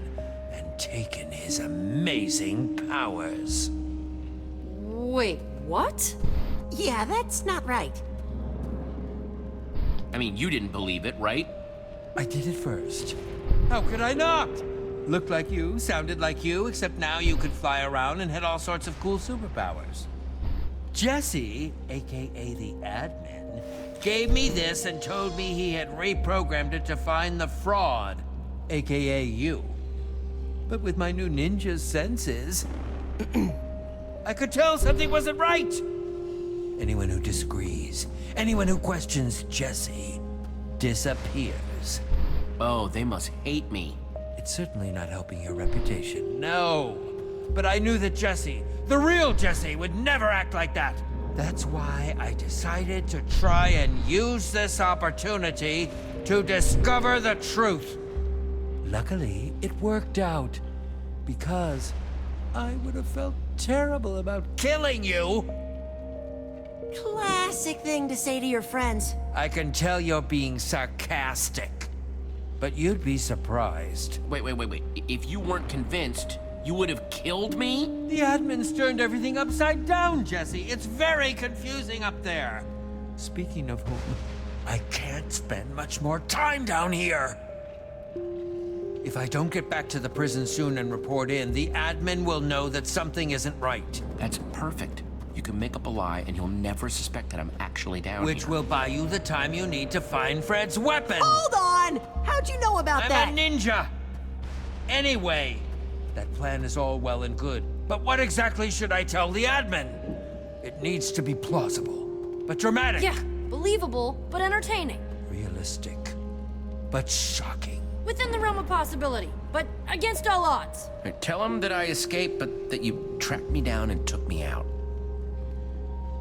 and taken his amazing powers. Wait, what? Yeah, that's not right. I mean, you didn't believe it, right? I did it first. How could I not? Looked like you, sounded like you, except now you could fly around and had all sorts of cool superpowers. Jesse, aka the Admin, gave me this and told me he had reprogrammed it to find the fraud, aka you. But with my new ninja senses, I could tell something wasn't right. Anyone who disagrees, anyone who questions Jesse, disappears. Oh, they must hate me. It's certainly not helping your reputation, no. But I knew that Jesse, the real Jesse, would never act like that. That's why I decided to try and use this opportunity to discover the truth. Luckily, it worked out. Because I would have felt terrible about killing you. Classic thing to say to your friends. I can tell you're being sarcastic. But you'd be surprised. Wait. If you weren't convinced, you would have killed me? The admins turned everything upside down, Jesse. It's very confusing up there. Speaking of whom, I can't spend much more time down here. If I don't get back to the prison soon and report in, the admin will know that something isn't right. That's perfect. You can make up a lie and he'll never suspect that I'm actually down Which here. will buy you the time you need to find Fred's weapon. Hold on! How'd you know about that? I'm a ninja. Anyway, that plan is all well and good. But what exactly should I tell the admin? It needs to be plausible, but dramatic. Yeah, believable, but entertaining. Realistic, but shocking. Within the realm of possibility, but against all odds. Tell him that I escaped, but that you tracked me down and took me out.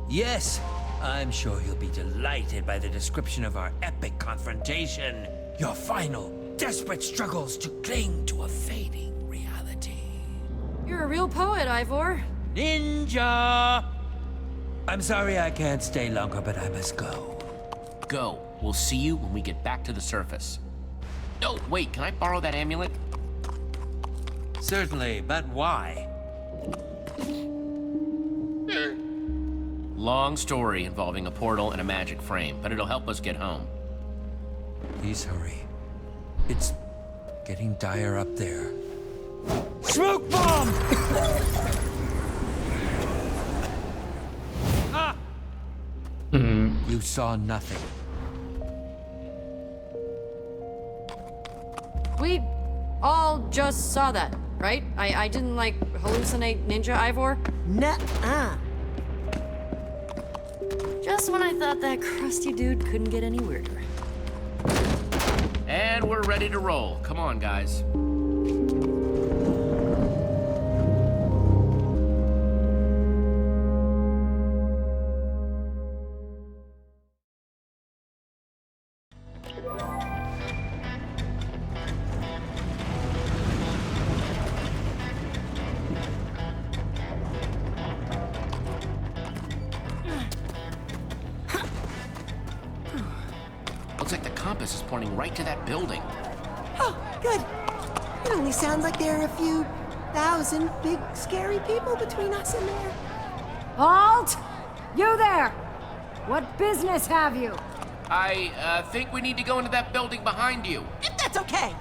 Yes, I'm sure you'll be delighted by the description of our epic confrontation. Your final, desperate struggles to cling to a fading reality. You're a real poet, Ivor. Ninja! I'm sorry I can't stay longer, but I must go. Go. We'll see you when we get back to the surface. Oh, wait, can I borrow that amulet? Certainly, but why? Long story involving a portal and a magic frame, but it'll help us get home. Please hurry. It's getting dire up there. Smoke bomb! Ah! You saw nothing. We all just saw that, right? I didn't, like, hallucinate Ninja Ivor? Nuh-uh. Just when I thought that crusty dude couldn't get any weirder. And we're ready to roll. Come on, guys. Looks like the compass is pointing right to that building. Oh, good. It only sounds like there are a few thousand big, scary people between us and there. Halt! You there! What business have you? I think we need to go into that building behind you. If that's okay.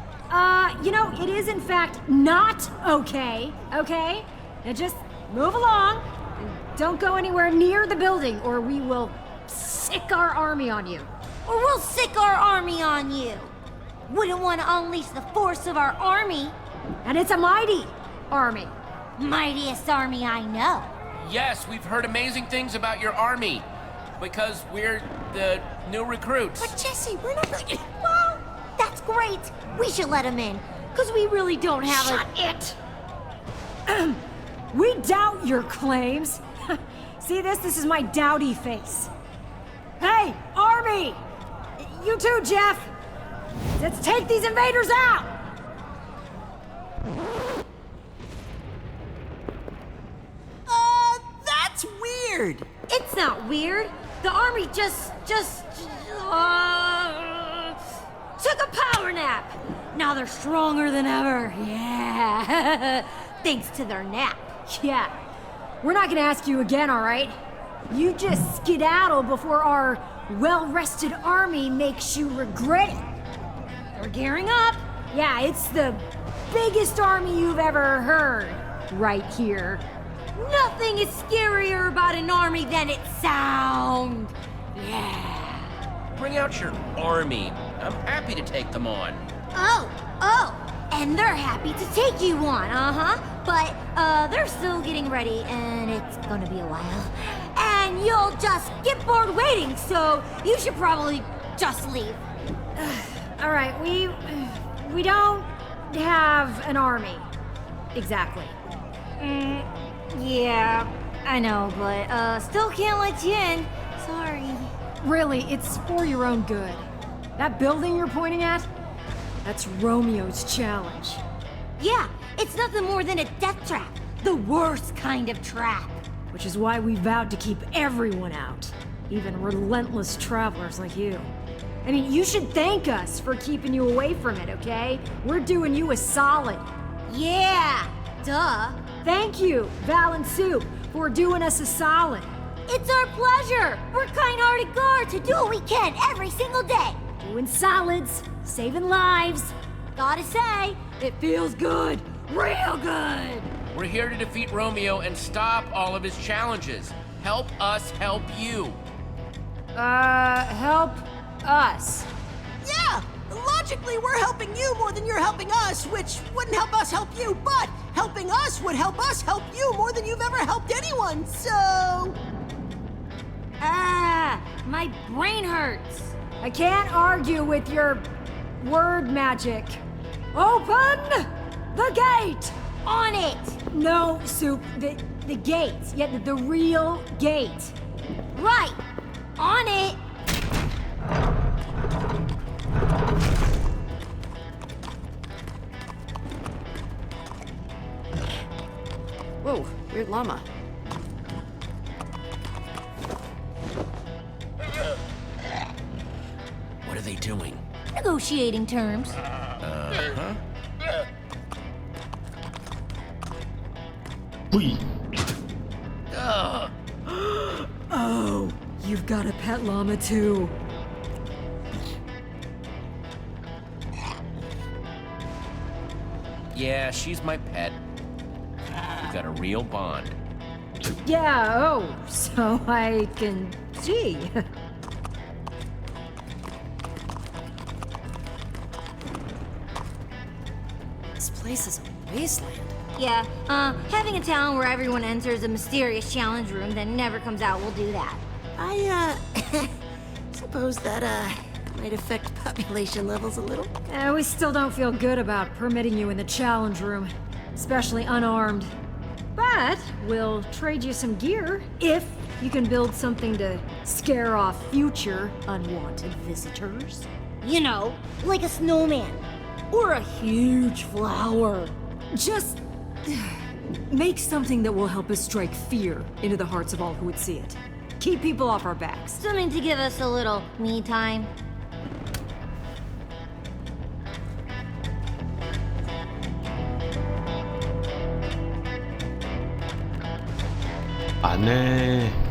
You know, it is in fact not okay, okay? Now just move along and don't go anywhere near the building or we will sick our army on you. Or we'll sick our army on you. Wouldn't want to unleash the force of our army. And it's a mighty army. Mightiest army I know. Yes, we've heard amazing things about your army. Because we're the new recruits. But Jesse, we're not really... Well, that's great. We should let him in. Because we really don't have Shut it! We doubt your claims. See this? This is my dowdy face. Hey, army! You too, Jeff! Let's take these invaders out! That's weird! It's not weird. The army just took a power nap. Now they're stronger than ever. Yeah. Thanks to their nap. Yeah. We're not gonna ask you again, all right? You just skedaddle before our well-rested army makes you regret it. They're gearing up. Yeah, it's the biggest army you've ever heard. Right here. Nothing is scarier about an army than its sound. Yeah. Bring out your army. I'm happy to take them on. Oh. And they're happy to take you on, But, they're still getting ready, and it's gonna be a while. And you'll just get bored waiting, so you should probably just leave. All right, we don't have an army. Exactly. Yeah, I know, but, still can't let you in. Sorry. Really, it's for your own good. That building you're pointing at? That's Romeo's challenge. Yeah, it's nothing more than a death trap. The worst kind of trap. Which is why we vowed to keep everyone out. Even relentless travelers like you. I mean, you should thank us for keeping you away from it, okay? We're doing you a solid. Yeah, duh. Thank you, Val and Soup, for doing us a solid. It's our pleasure. We're kind-hearted guards who do what we can every single day. Doing solids, saving lives. Gotta say, it feels good. Real good. We're here to defeat Romeo and stop all of his challenges. Help us help you. Help us. Yeah! Logically, we're helping you more than you're helping us, which wouldn't help us help you, but helping us would help us help you more than you've ever helped anyone, so... My brain hurts. I can't argue with your word magic. Open the gate! On it! No, Soup, the gate. Yeah, the real gate. Right! On it! Whoa, weird llama. What are they doing? Negotiating terms. Uh-huh. Oh, you've got a pet llama too. Yeah, she's my pet. We've got a real bond. Yeah, oh, so I can see. This place is a wasteland. Yeah, having a town where everyone enters a mysterious challenge room then never comes out will do that. I, suppose that, might affect population levels a little. We still don't feel good about permitting you in the challenge room, especially unarmed. But we'll trade you some gear if you can build something to scare off future unwanted visitors. You know, like a snowman. Or a huge flower. Just make something that will help us strike fear into the hearts of all who would see it. Keep people off our backs. Something to give us a little me time. 안 해.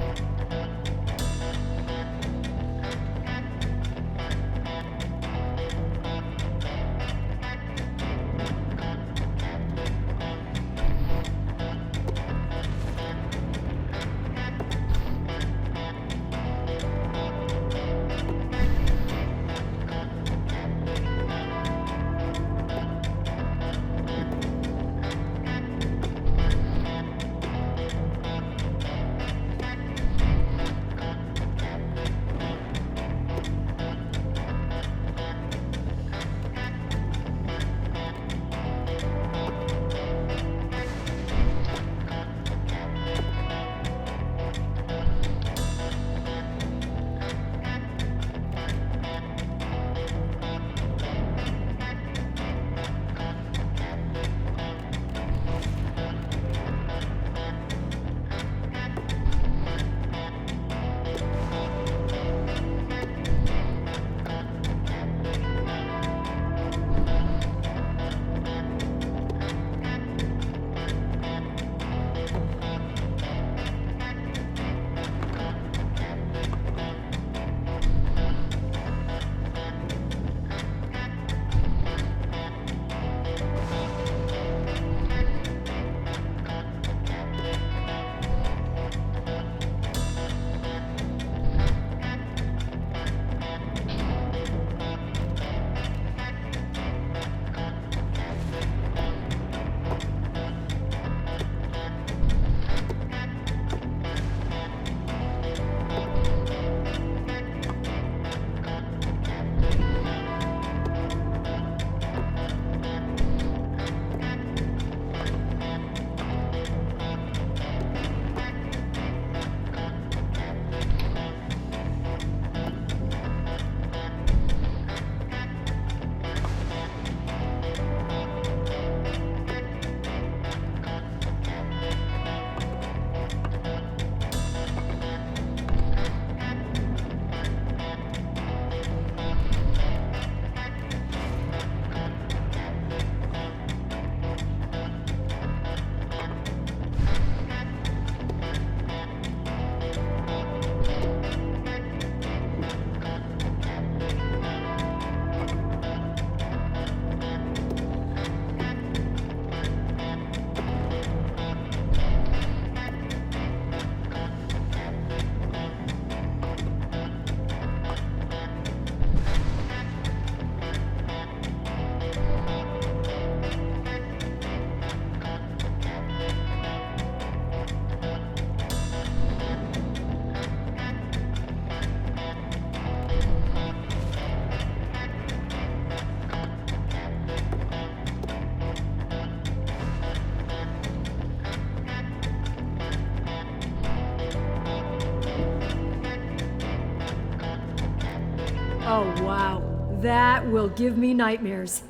Oh, wow. That will give me nightmares.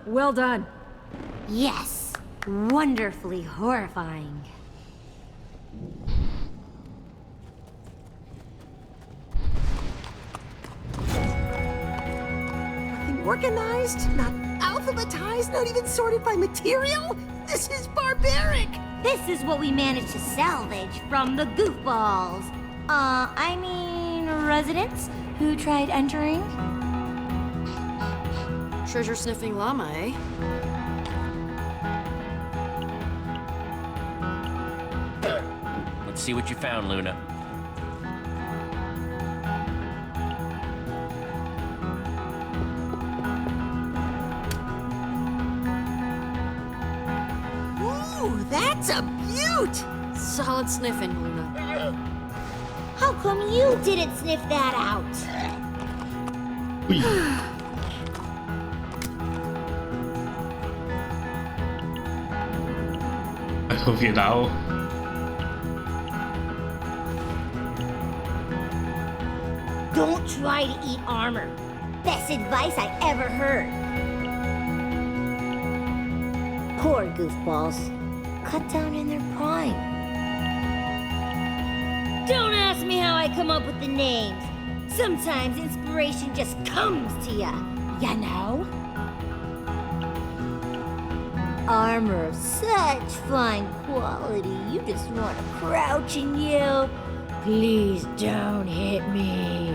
Well done. Yes. Wonderfully horrifying. Nothing organized, not alphabetized, not even sorted by material? This is barbaric! This is what we managed to salvage from the goofballs. I mean, residents who tried entering. Treasure-sniffing llama, eh? Let's see what you found, Luna. Ooh, that's a beaut! Solid sniffing, Luna. How come you didn't sniff that out? Don't try to eat armor. Best advice I ever heard. Poor goofballs. Cut down in their prime. Don't ask me how I come up with the names. Sometimes inspiration just comes to ya, you know? Armor of such fine quality, you just want to crouch and yell, please don't hit me.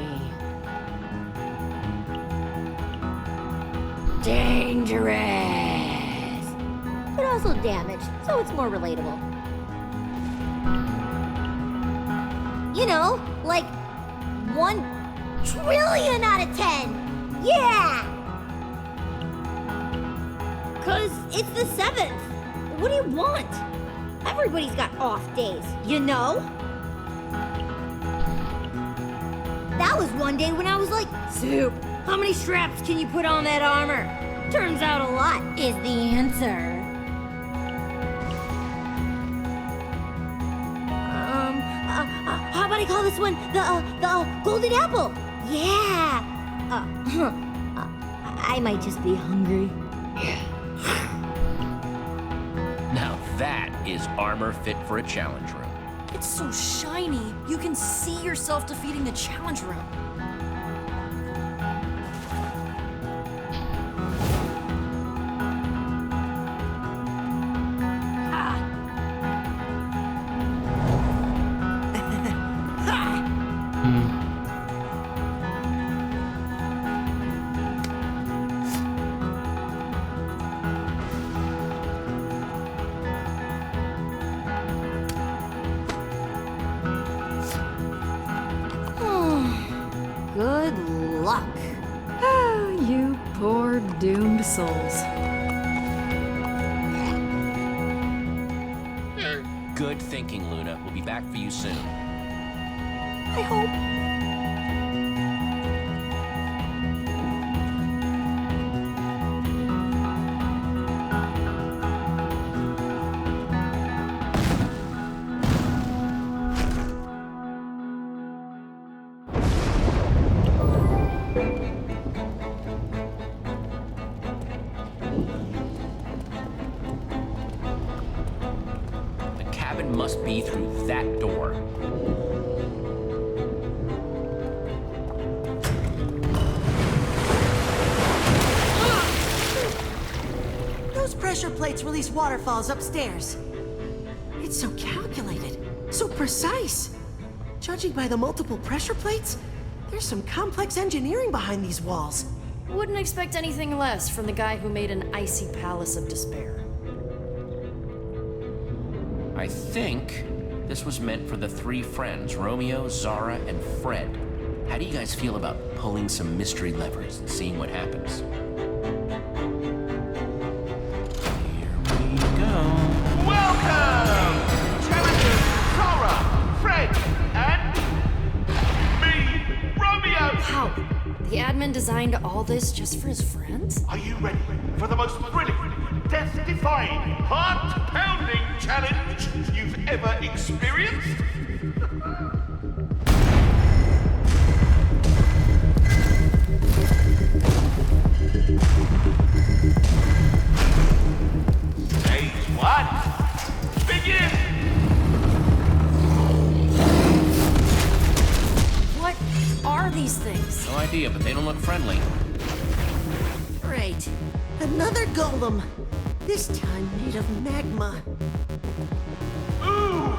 Dangerous! But also damaged, so it's more relatable. You know, like 1 trillion out of 10! Yeah! 'Cause it's the 7th. What do you want? Everybody's got off days, you know? That was one day when I was like, Soup, how many straps can you put on that armor? Turns out a lot is the answer. How about I call this one the golden apple? Yeah. I might just be hungry. Now that is armor fit for a challenge room. It's so shiny, you can see yourself defeating the challenge room. Good luck. You poor doomed souls. Good thinking, Luna. We'll be back for you soon. I hope. Must be through that door. Those pressure plates release waterfalls upstairs. It's so calculated, so precise. Judging by the multiple pressure plates, there's some complex engineering behind these walls. Wouldn't expect anything less from the guy who made an icy palace of despair. I think this was meant for the 3 friends, Romeo, Zara, and Fred. How do you guys feel about pulling some mystery levers and seeing what happens? Here we go. Welcome! Challengers Zara, Fred, and me, Romeo! Wow, the admin designed all this just for his friends? Are you ready for the most thrilling, death-defying, heart-pounding challenge you've ever experienced? things? No idea, but they don't look friendly. Great. Another golem. This time made of magma. Ooh!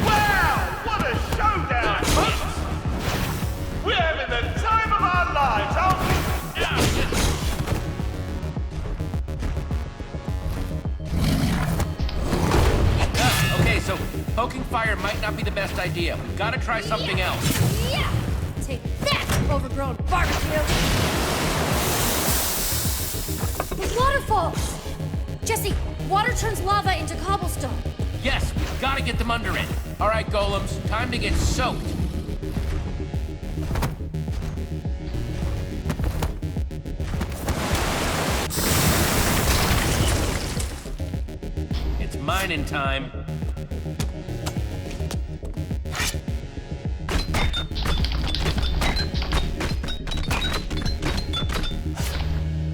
Wow! What a showdown, folks! We're having the time of our lives, aren't we? Okay, so poking fire might not be the best idea. We've got to try something else. Yeah! Take that, overgrown barbecue! The waterfalls! Jesse, water turns lava into cobblestone. Yes, we've got to get them under it. All right, golems, time to get soaked. It's mining time.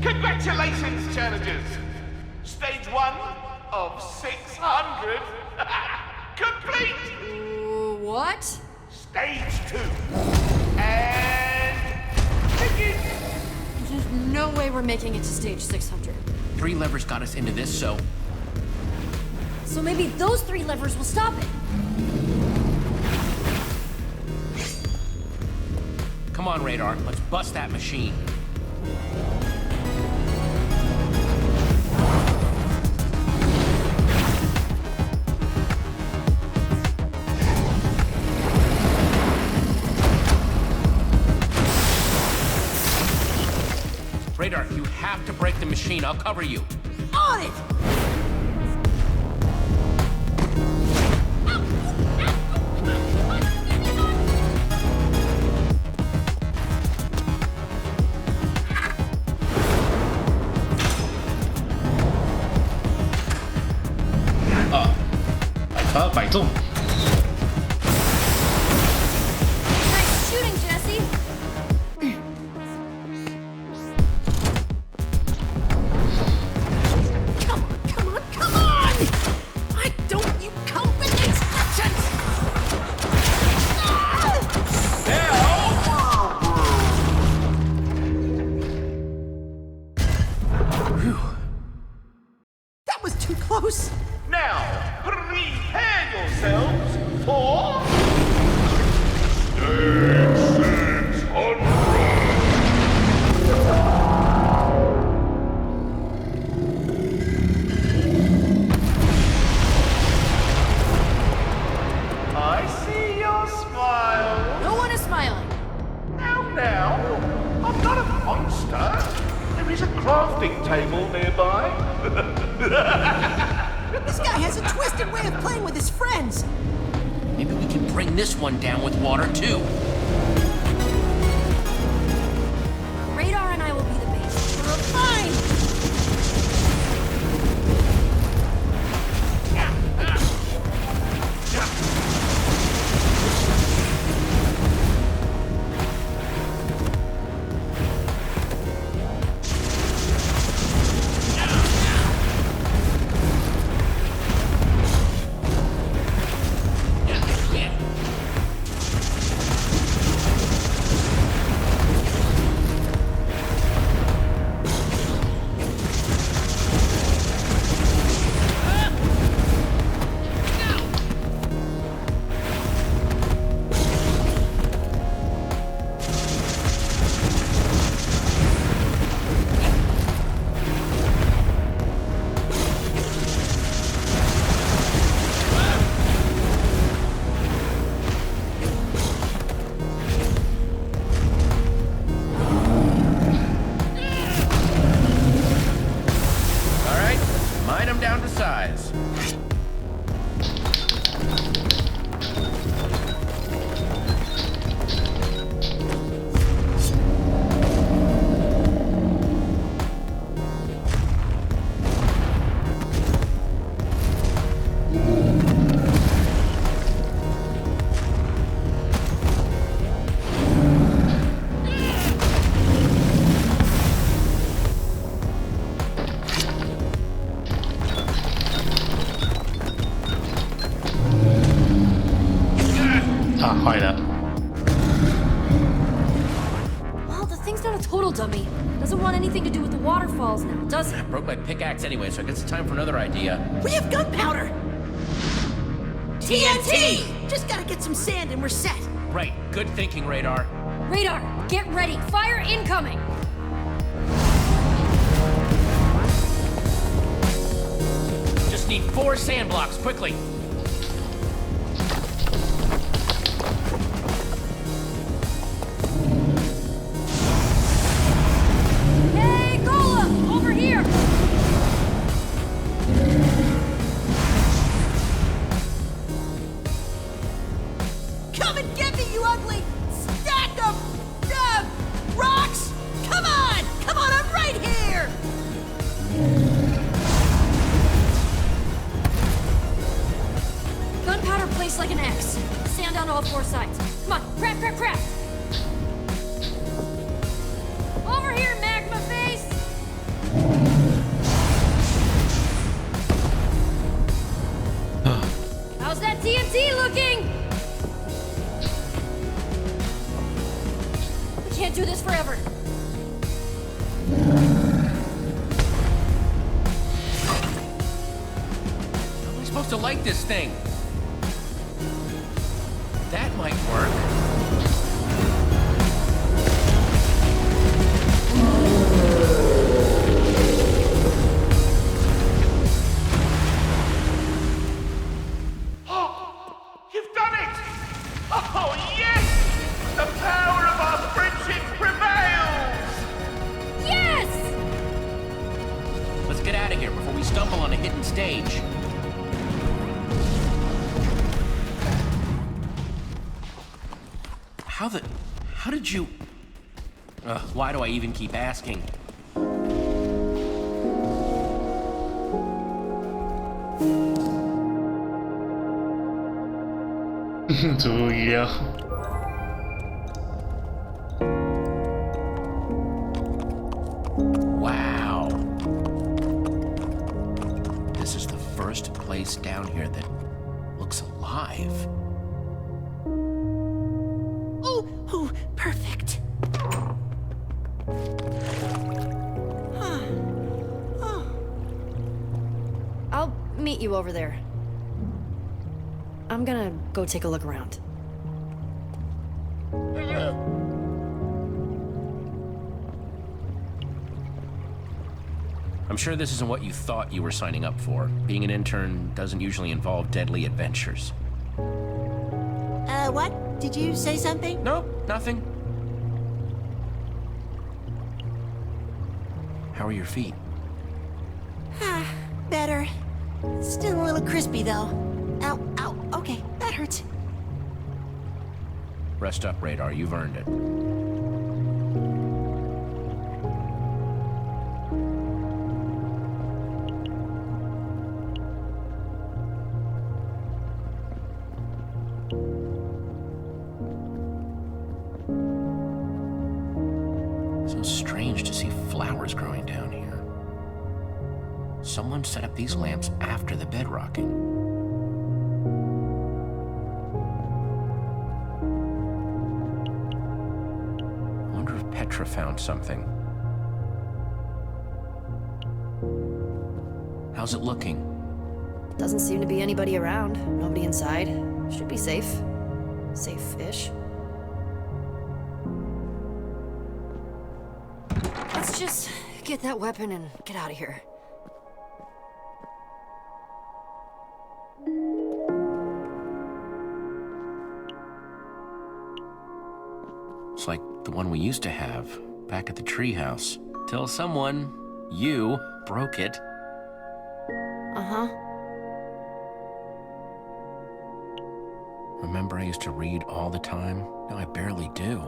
Congratulations, challengers! Stage 1 of 600 complete! What? Stage 2. And begin! There's no way we're making it to stage 600. 3 levers got us into this, so... So maybe those 3 levers will stop it. Come on, Radar, let's bust that machine. Radar, you have to break the machine. I'll cover you. On it! Nice shooting, Jesse! Come on! Why don't you come with instructions? That was too close. Now, prepare yourselves for... Stage 600! I see your smile. No one is smiling. Now, I'm not a monster. There is a crafting table nearby. This guy has a twisted way of playing with his friends. Maybe we can bring this one down with water, too. Radar and I will be the base. Fine. thing's not a total dummy. Doesn't want anything to do with the waterfalls now, does it? I broke my pickaxe anyway, so I guess it's time for another idea. We have gunpowder! TNT! Just gotta get some sand and we're set. Right, good thinking, Radar. Radar, get ready. Fire incoming! Just need 4 sand blocks, quickly. Hey, Golem! Over here! Come and get me, you ugly stack of rocks! Come on! Come on, I'm right here! Gunpowder placed like an X. Sand on all 4 sides. Come on, craft, craft, craft! Over here, magma face! How's that TNT looking? We can't do this forever. How am I supposed to light this thing? That might work. Oh, you've done it! Oh, yes! The power of our friendship prevails! Yes! Let's get out of here before we stumble on a hidden stage. How did you... why do I even keep asking?出乎意料。Wow. This is the first place down here that looks alive. Oh, perfect. I'll meet you over there. I'm gonna go take a look around. I'm sure this isn't what you thought you were signing up for. Being an intern doesn't usually involve deadly adventures. What? Did you say something? No, nothing. How are your feet? Better. Still a little crispy, though. Ow, ow. Okay, that hurts. Rest up, Radar. You've earned it. So strange to see flowers growing down here. Someone set up these lamps after the bedrocking. I wonder if Petra found something. How's it looking? Doesn't seem to be anybody around. Nobody inside. Should be safe. Safe-ish. Let's just get that weapon and get out of here. It's like the one we used to have back at the treehouse. Till someone, you, broke it. Uh-huh. Remember I used to read all the time? Now I barely do.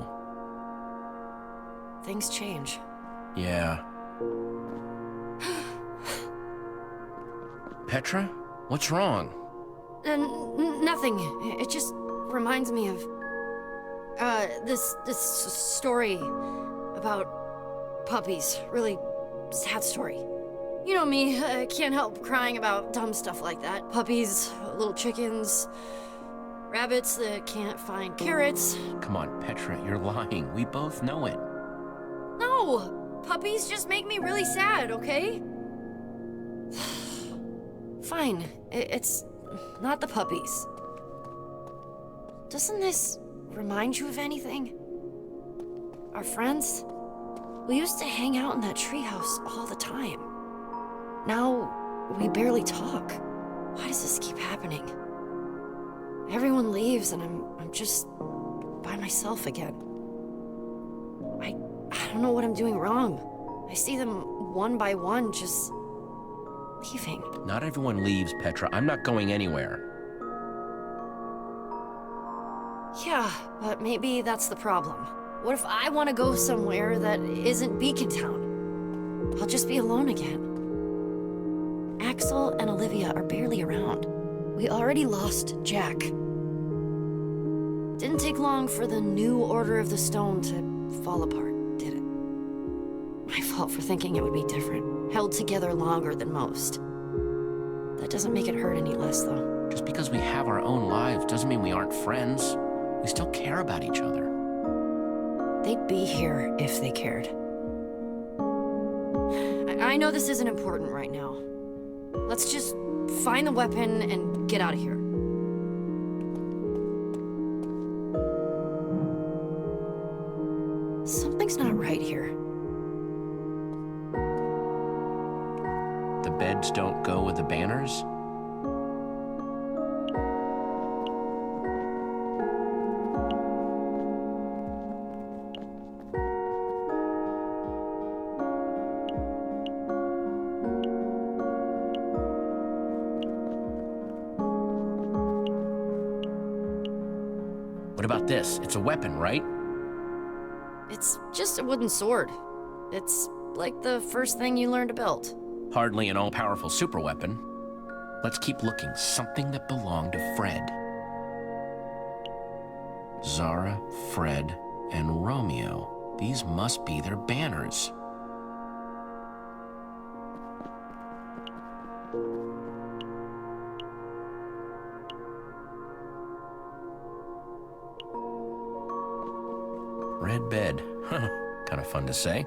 Things change. Yeah. Petra? What's wrong? Nothing. It just reminds me of... this story about puppies. Really sad story. You know me, I can't help crying about dumb stuff like that. Puppies, little chickens, rabbits that can't find carrots. Come on, Petra, you're lying. We both know it. No! Puppies just make me really sad, okay? Fine. It's not the puppies. Doesn't this remind you of anything? Our friends? We used to hang out in that treehouse all the time. Now, we barely talk. Why does this keep happening? Everyone leaves and I'm just by myself again. I don't know what I'm doing wrong. I see them one by one just leaving. Not everyone leaves, Petra. I'm not going anywhere. Yeah, but maybe that's the problem. What if I want to go somewhere that isn't Beacon Town? I'll just be alone again. Axel and Olivia are barely around. We already lost Jack. Didn't take long for the new Order of the Stone to fall apart, did it? My fault for thinking it would be different. Held together longer than most. That doesn't make it hurt any less, though. Just because we have our own lives doesn't mean we aren't friends. We still care about each other. They'd be here if they cared. I know this isn't important right now. Let's just find the weapon and get out of here. Something's not right here. The beds don't go with the banners? What about this? It's a weapon, right? It's just a wooden sword. It's like the first thing you learn to build. Hardly an all-powerful superweapon. Let's keep looking. Something that belonged to Fred. Zara, Fred, and Romeo. These must be their banners. Red bed. Huh. Kind of fun to say.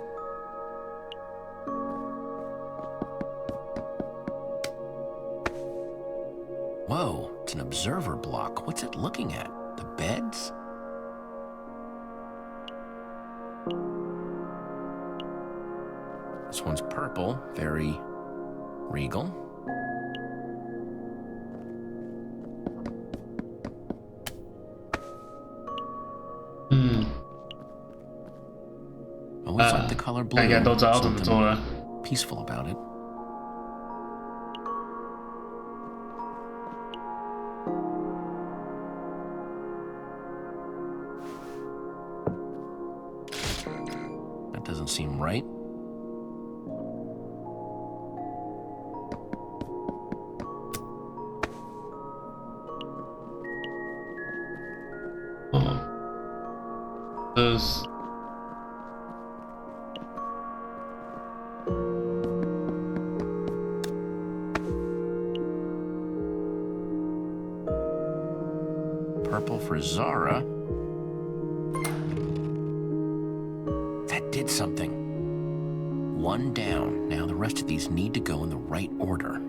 Whoa, it's an observer block. What's it looking at? The beds? This one's purple, very regal. Always like the color blue. 大家都知道怎么做了。 Peaceful about it. That doesn't seem right. This. Purple for Zara. That did something. One down. Now the rest of these need to go in the right order.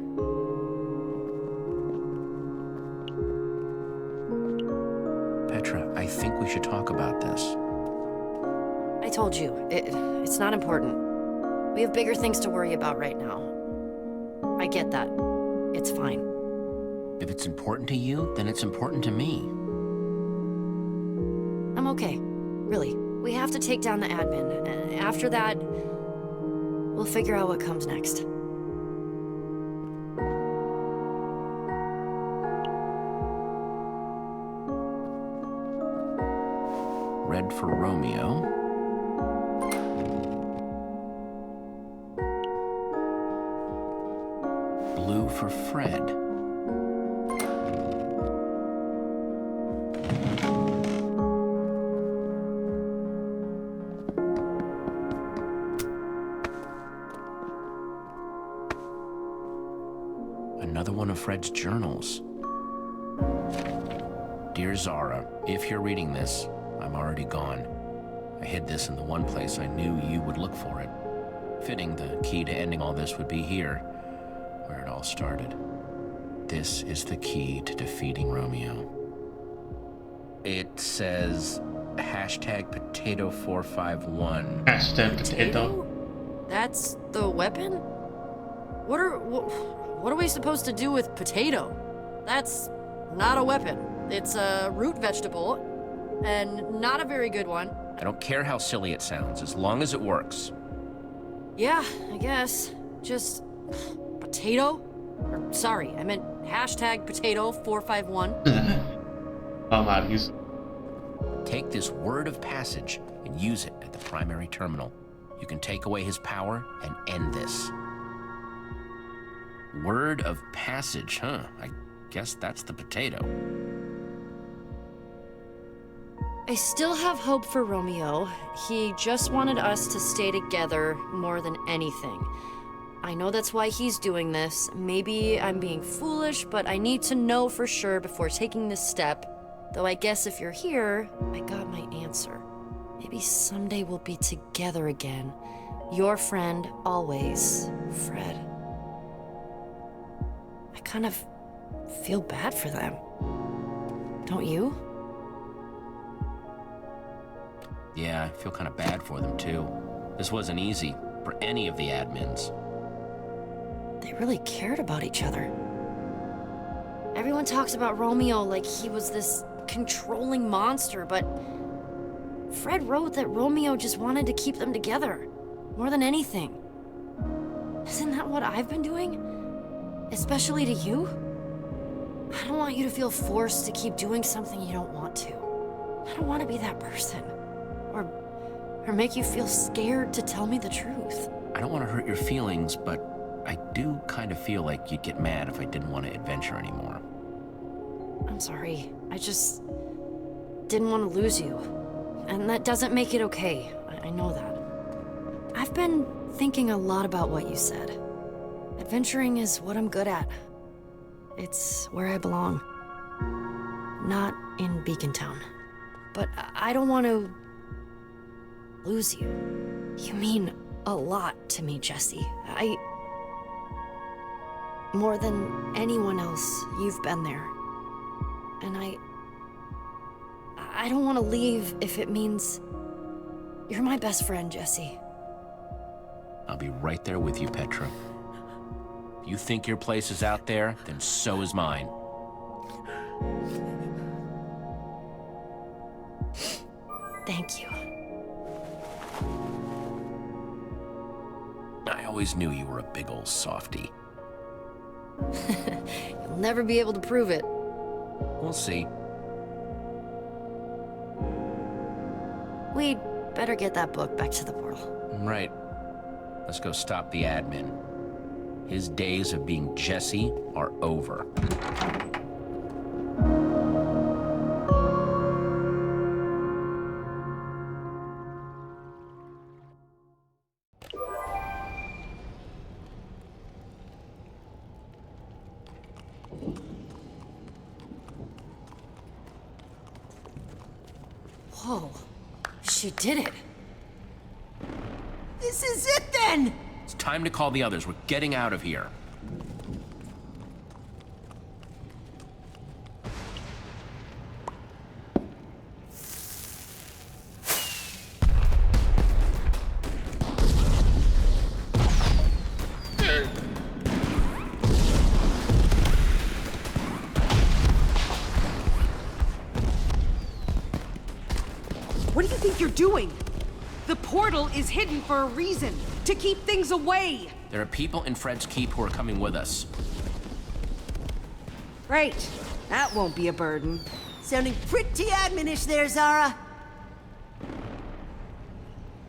Petra, I think we should talk about this. I told you, it's not important. We have bigger things to worry about right now. I get that. It's fine. If it's important to you, then it's important to me. I'm okay. Really. We have to take down the admin. After that, we'll figure out what comes next. Red for Romeo. Blue for Fred. Another one of Fred's journals. Dear Zara, if you're reading this, I'm already gone. I hid this in the one place I knew you would look for it. Fitting the key to ending all this would be here, where it all started. This is the key to defeating Romeo. It says #potato451. #potato. That's the weapon? What are we supposed to do with potato? That's not a weapon. It's a root vegetable, and not a very good one. I don't care how silly it sounds, as long as it works. Yeah, I guess. Just potato? Or sorry, I meant #potato451. Take this word of passage and use it at the primary terminal. You can take away his power and end this. Word of passage, huh? I guess that's the potato. I still have hope for Romeo. He just wanted us to stay together more than anything. I know that's why he's doing this. Maybe I'm being foolish, but I need to know for sure before taking this step. Though I guess if you're here, I got my answer. Maybe someday we'll be together again. Your friend, always, Fred. I kind of feel bad for them. Don't you? Yeah, I feel kind of bad for them, too. This wasn't easy for any of the admins. They really cared about each other. Everyone talks about Romeo like he was this controlling monster, but Fred wrote that Romeo just wanted to keep them together, more than anything. Isn't that what I've been doing? Especially to you? I don't want you to feel forced to keep doing something you don't want to. I don't want to be that person. Or make you feel scared to tell me the truth. I don't want to hurt your feelings, but I do kind of feel like you'd get mad if I didn't want to adventure anymore. I'm sorry. I just didn't want to lose you. And that doesn't make it okay. I know that. I've been thinking a lot about what you said. Adventuring is what I'm good at. It's where I belong. Not in Beacon Town. But I don't want to lose you. You mean a lot to me, Jesse. More than anyone else, you've been there. And I don't want to leave if it means you're my best friend, Jesse. I'll be right there with you, Petra. If you think your place is out there, then so is mine. Thank you. I always knew you were a big old softy. You'll never be able to prove it. We'll see. We'd better get that book back to the portal. Right. Let's go stop the admin. His days of being Jesse are over. Whoa. She did it. This is it then! It's time to call the others. We're getting out of here. What do you think you're doing? The portal is hidden for a reason, to keep things away. There are people in Fred's Keep who are coming with us. Great. That won't be a burden. Sounding pretty adminish there, Zara.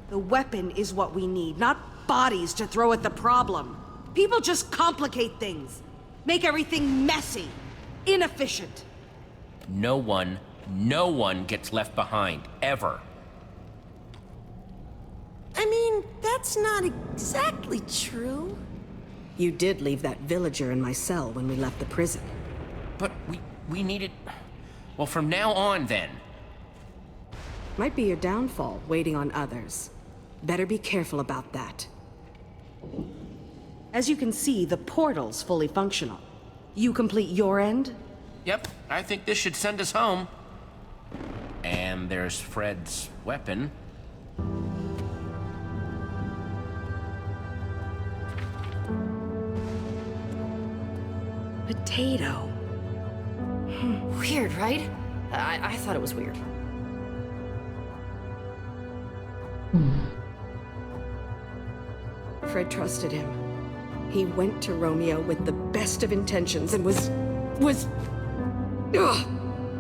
The weapon is what we need, not bodies to throw at the problem. People just complicate things. Make everything messy. Inefficient. No one gets left behind, ever. I mean, that's not exactly true. You did leave that villager in my cell when we left the prison. But we needed... Well, from now on, then. Might be your downfall, waiting on others. Better be careful about that. As you can see, the portal's fully functional. You complete your end? Yep, I think this should send us home. And there's Fred's weapon. Potato. Weird, right? I thought it was weird. Fred trusted him. He went to Romeo with the best of intentions and was... Ugh!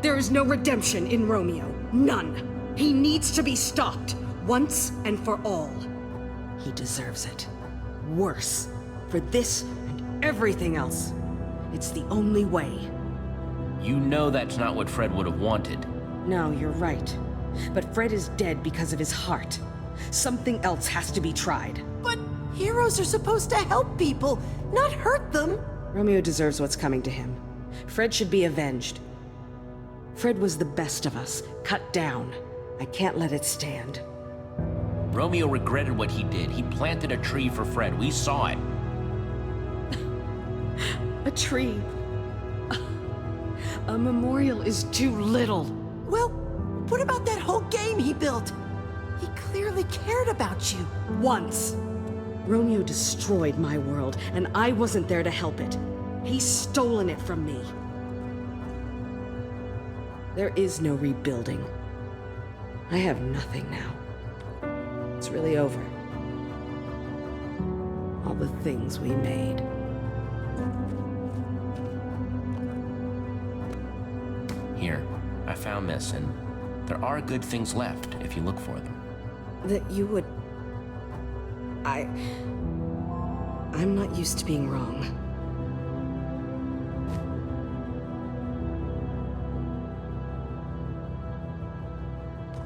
There is no redemption in Romeo. None. He needs to be stopped, once and for all. He deserves it. Worse. For this and everything else. It's the only way. You know that's not what Fred would have wanted. No, you're right. But Fred is dead because of his heart. Something else has to be tried. But heroes are supposed to help people, not hurt them. Romeo deserves what's coming to him. Fred should be avenged. Fred was the best of us, cut down. I can't let it stand. Romeo regretted what he did. He planted a tree for Fred. We saw it. A tree. A memorial is too little. Well, what about that whole game he built? He clearly cared about you. Once. Romeo destroyed my world, and I wasn't there to help it. He's stolen it from me. There is no rebuilding. I have nothing now. It's really over. All the things we made. Here, I found this, and there are good things left if you look for them. That you would... I'm not used to being wrong.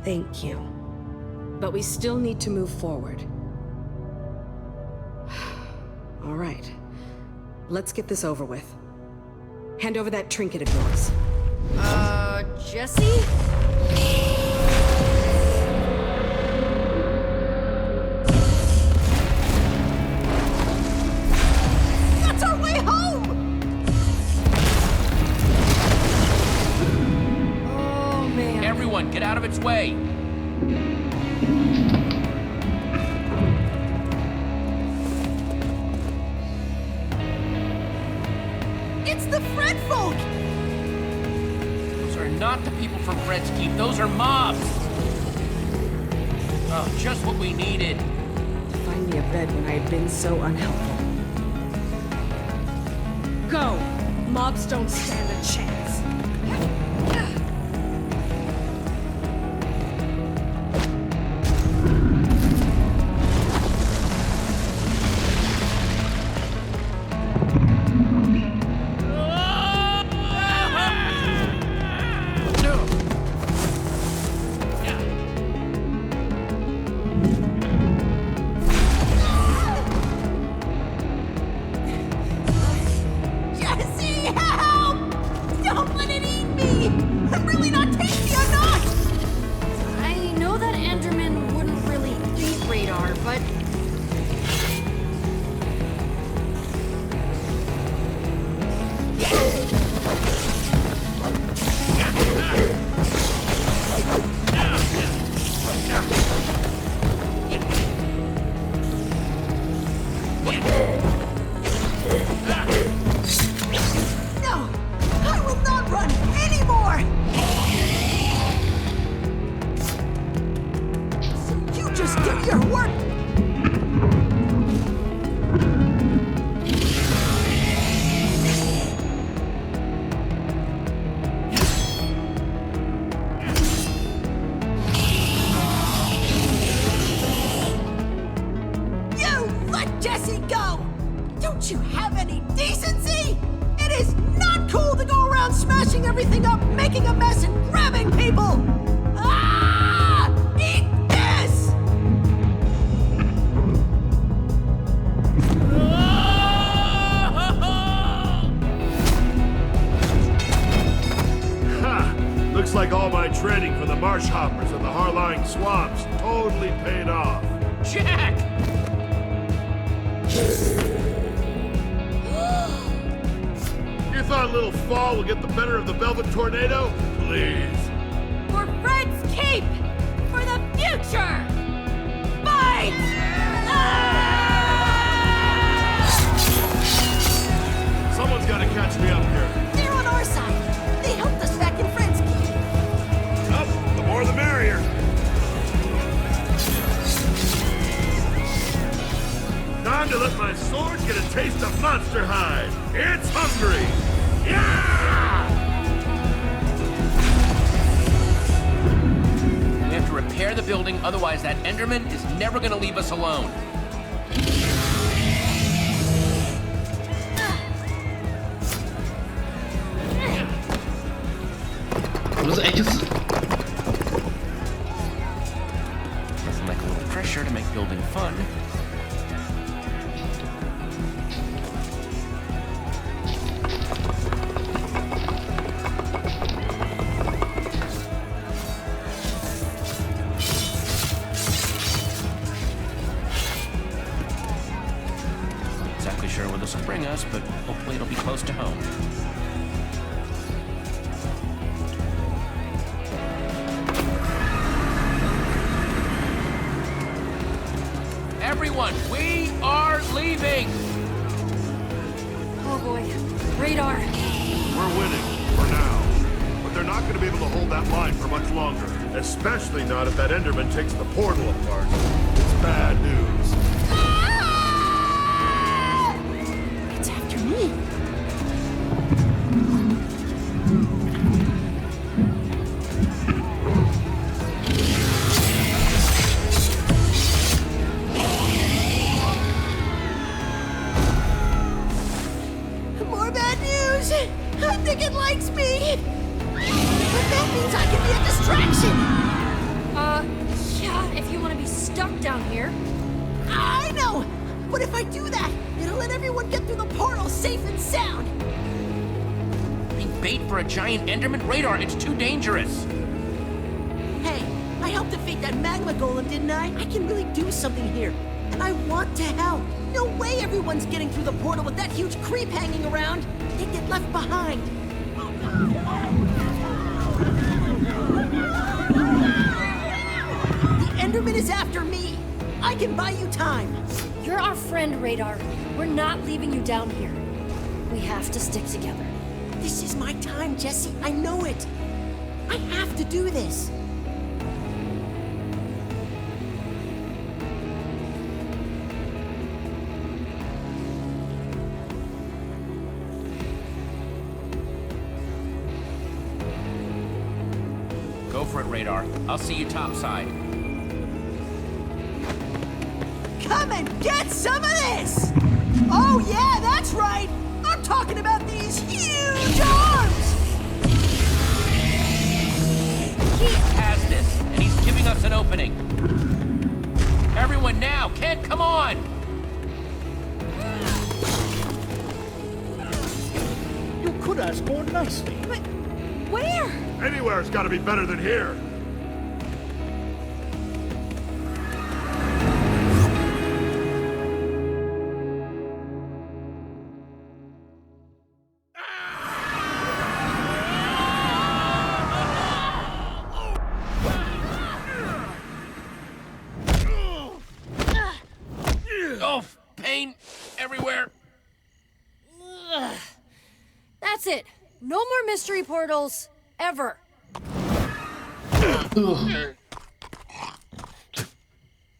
Thank you. But we still need to move forward. All right. Let's get this over with. Hand over that trinket of yours. Jesse? That's our way home! Oh, man. Everyone, get out of its way! It's the Fred folk! Those are not the people from Fred's Keep. Those are mobs! Oh, just what we needed. Find me a bed when I had been so unhelpful. Go! Mobs don't stand a chance. Like all my training for the marsh hoppers and the Harline and swamps totally paid off. Jack! You thought a little fall will get the better of the Velvet Tornado? Please. For Fred's keep! For the future! Fight! Someone's got to catch me up here. They're on our side. They helped us back in Fred's keep. Up, the more the merrier. Time to let my sword get a taste of monster hide. It's hungry. Yeah! We have to repair the building, otherwise that Enderman is never gonna leave us alone. Was X? Nothing like a little pressure to make building fun. Not exactly sure where this will bring us, but hopefully it'll be close to home. Everyone, we are leaving! Oh boy. Radar. We're winning, for now. But they're not going to be able to hold that line for much longer. Especially not if that Enderman takes the portal apart. It's bad news. It's after me. More bad news. I think it likes me. But that means I can be a distraction. Yeah, if you want to be stuck down here. I know. But if I do that, it'll let everyone get through the portal safe and sound. Bait for a giant Enderman? Radar, it's too dangerous. Hey, I helped defeat that magma golem, didn't I? I can really do something here. And I want to help. No way everyone's getting through the portal with that huge creep hanging around. They get left behind. The Enderman is after me. I can buy you time. You're our friend, Radar. We're not leaving you down here. We have to stick together. This is my time, Jesse. I know it. I have to do this. Go for it, Radar. I'll see you topside. Come and get some of this! Oh yeah, that's right! I'm talking about these huge arms! He has this, and he's giving us an opening. Everyone now! Kent, come on! You could ask more nicely. But where? Anywhere's got to be better than here. Oh, pain everywhere. Ugh. That's it. No more mystery portals, ever.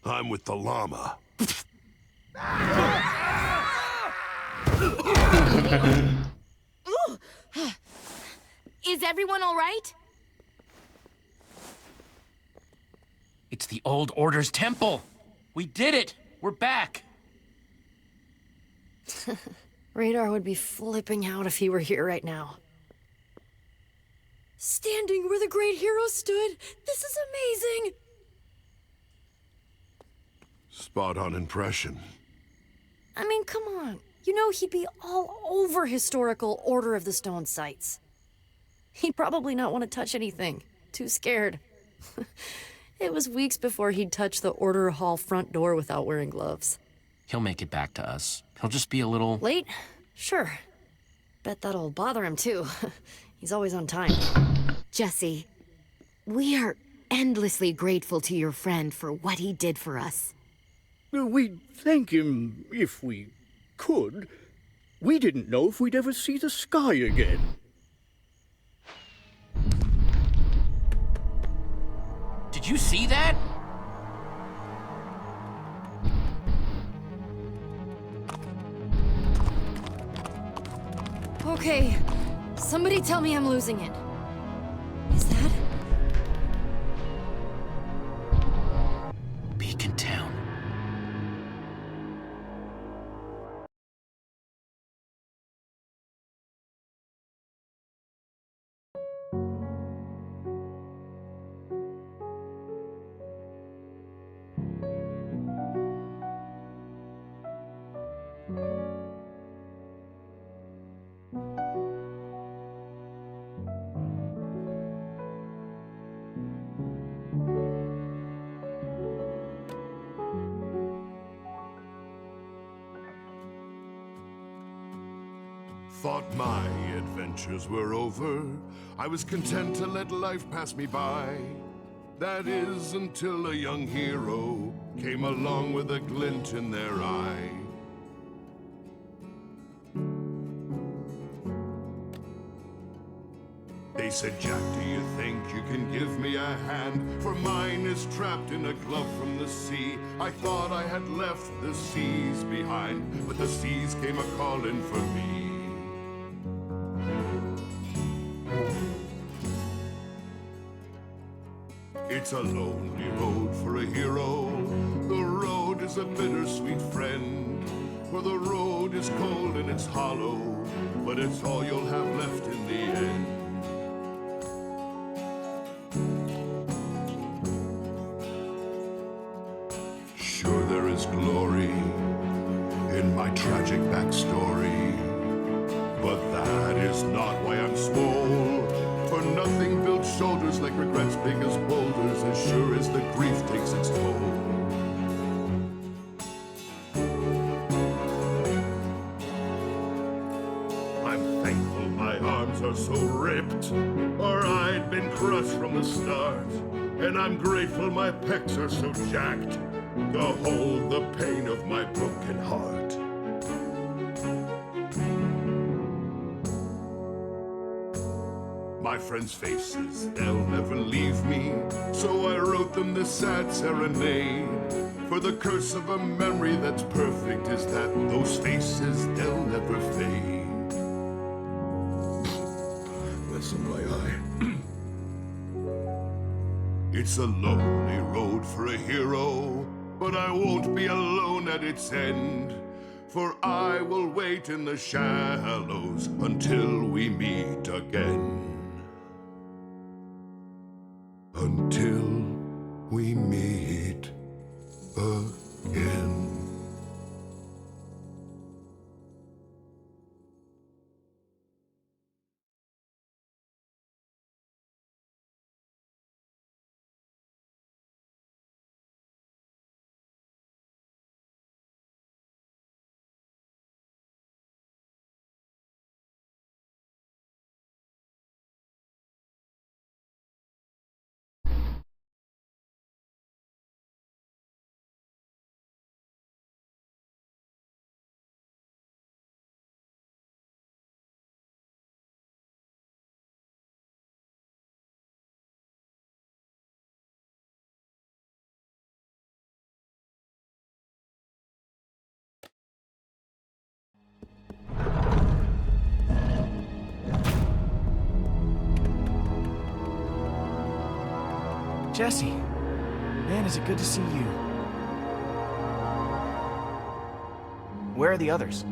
I'm with the llama. Is everyone all right? It's the old Order's temple. We did it. We're back. Radar would be flipping out if he were here right now. Standing where the great hero stood. This is amazing. Spot on impression. I mean, come on. You know he'd be all over historical Order of the Stone sites. He'd probably not want to touch anything. Too scared. It was weeks before he'd touch the order hall front door without wearing gloves. He'll make it back to us. He'll just be a little... Late? Sure. Bet that'll bother him, too. He's always on time. Jesse, we are endlessly grateful to your friend for what he did for us. We'd thank him if we could. We didn't know if we'd ever see the sky again. Did you see that? Okay, somebody tell me I'm losing it. Is that... Beacon Town. Thought my adventures were over. I was content to let life pass me by. That is, until a young hero came along with a glint in their eye. They said, Jack, do you think you can give me a hand? For mine is trapped in a glove from the sea. I thought I had left the seas behind, but the seas came a-calling for me. It's a lonely road for a hero. The road is a bittersweet friend. For the road is cold and it's hollow, but it's all you'll have left in the end. Sure, there is glory in my tragic backstory, but that is not why I'm small. For nothing builds shoulders like regrets big as boulders, as sure as the grief takes its toll. I'm thankful my arms are so ripped, or I'd been crushed from the start. And I'm grateful my pecs are so jacked to hold the pain of my broken heart. My friends' faces, they'll never leave me, so I wrote them this sad serenade. For the curse of a memory that's perfect is that those faces, they'll never fade. Listen, my eye. It's a lonely road for a hero, but I won't be alone at its end. For I will wait in the shallows until we meet again. Until we meet again. Jesse, man, is it good to see you. Where are the others?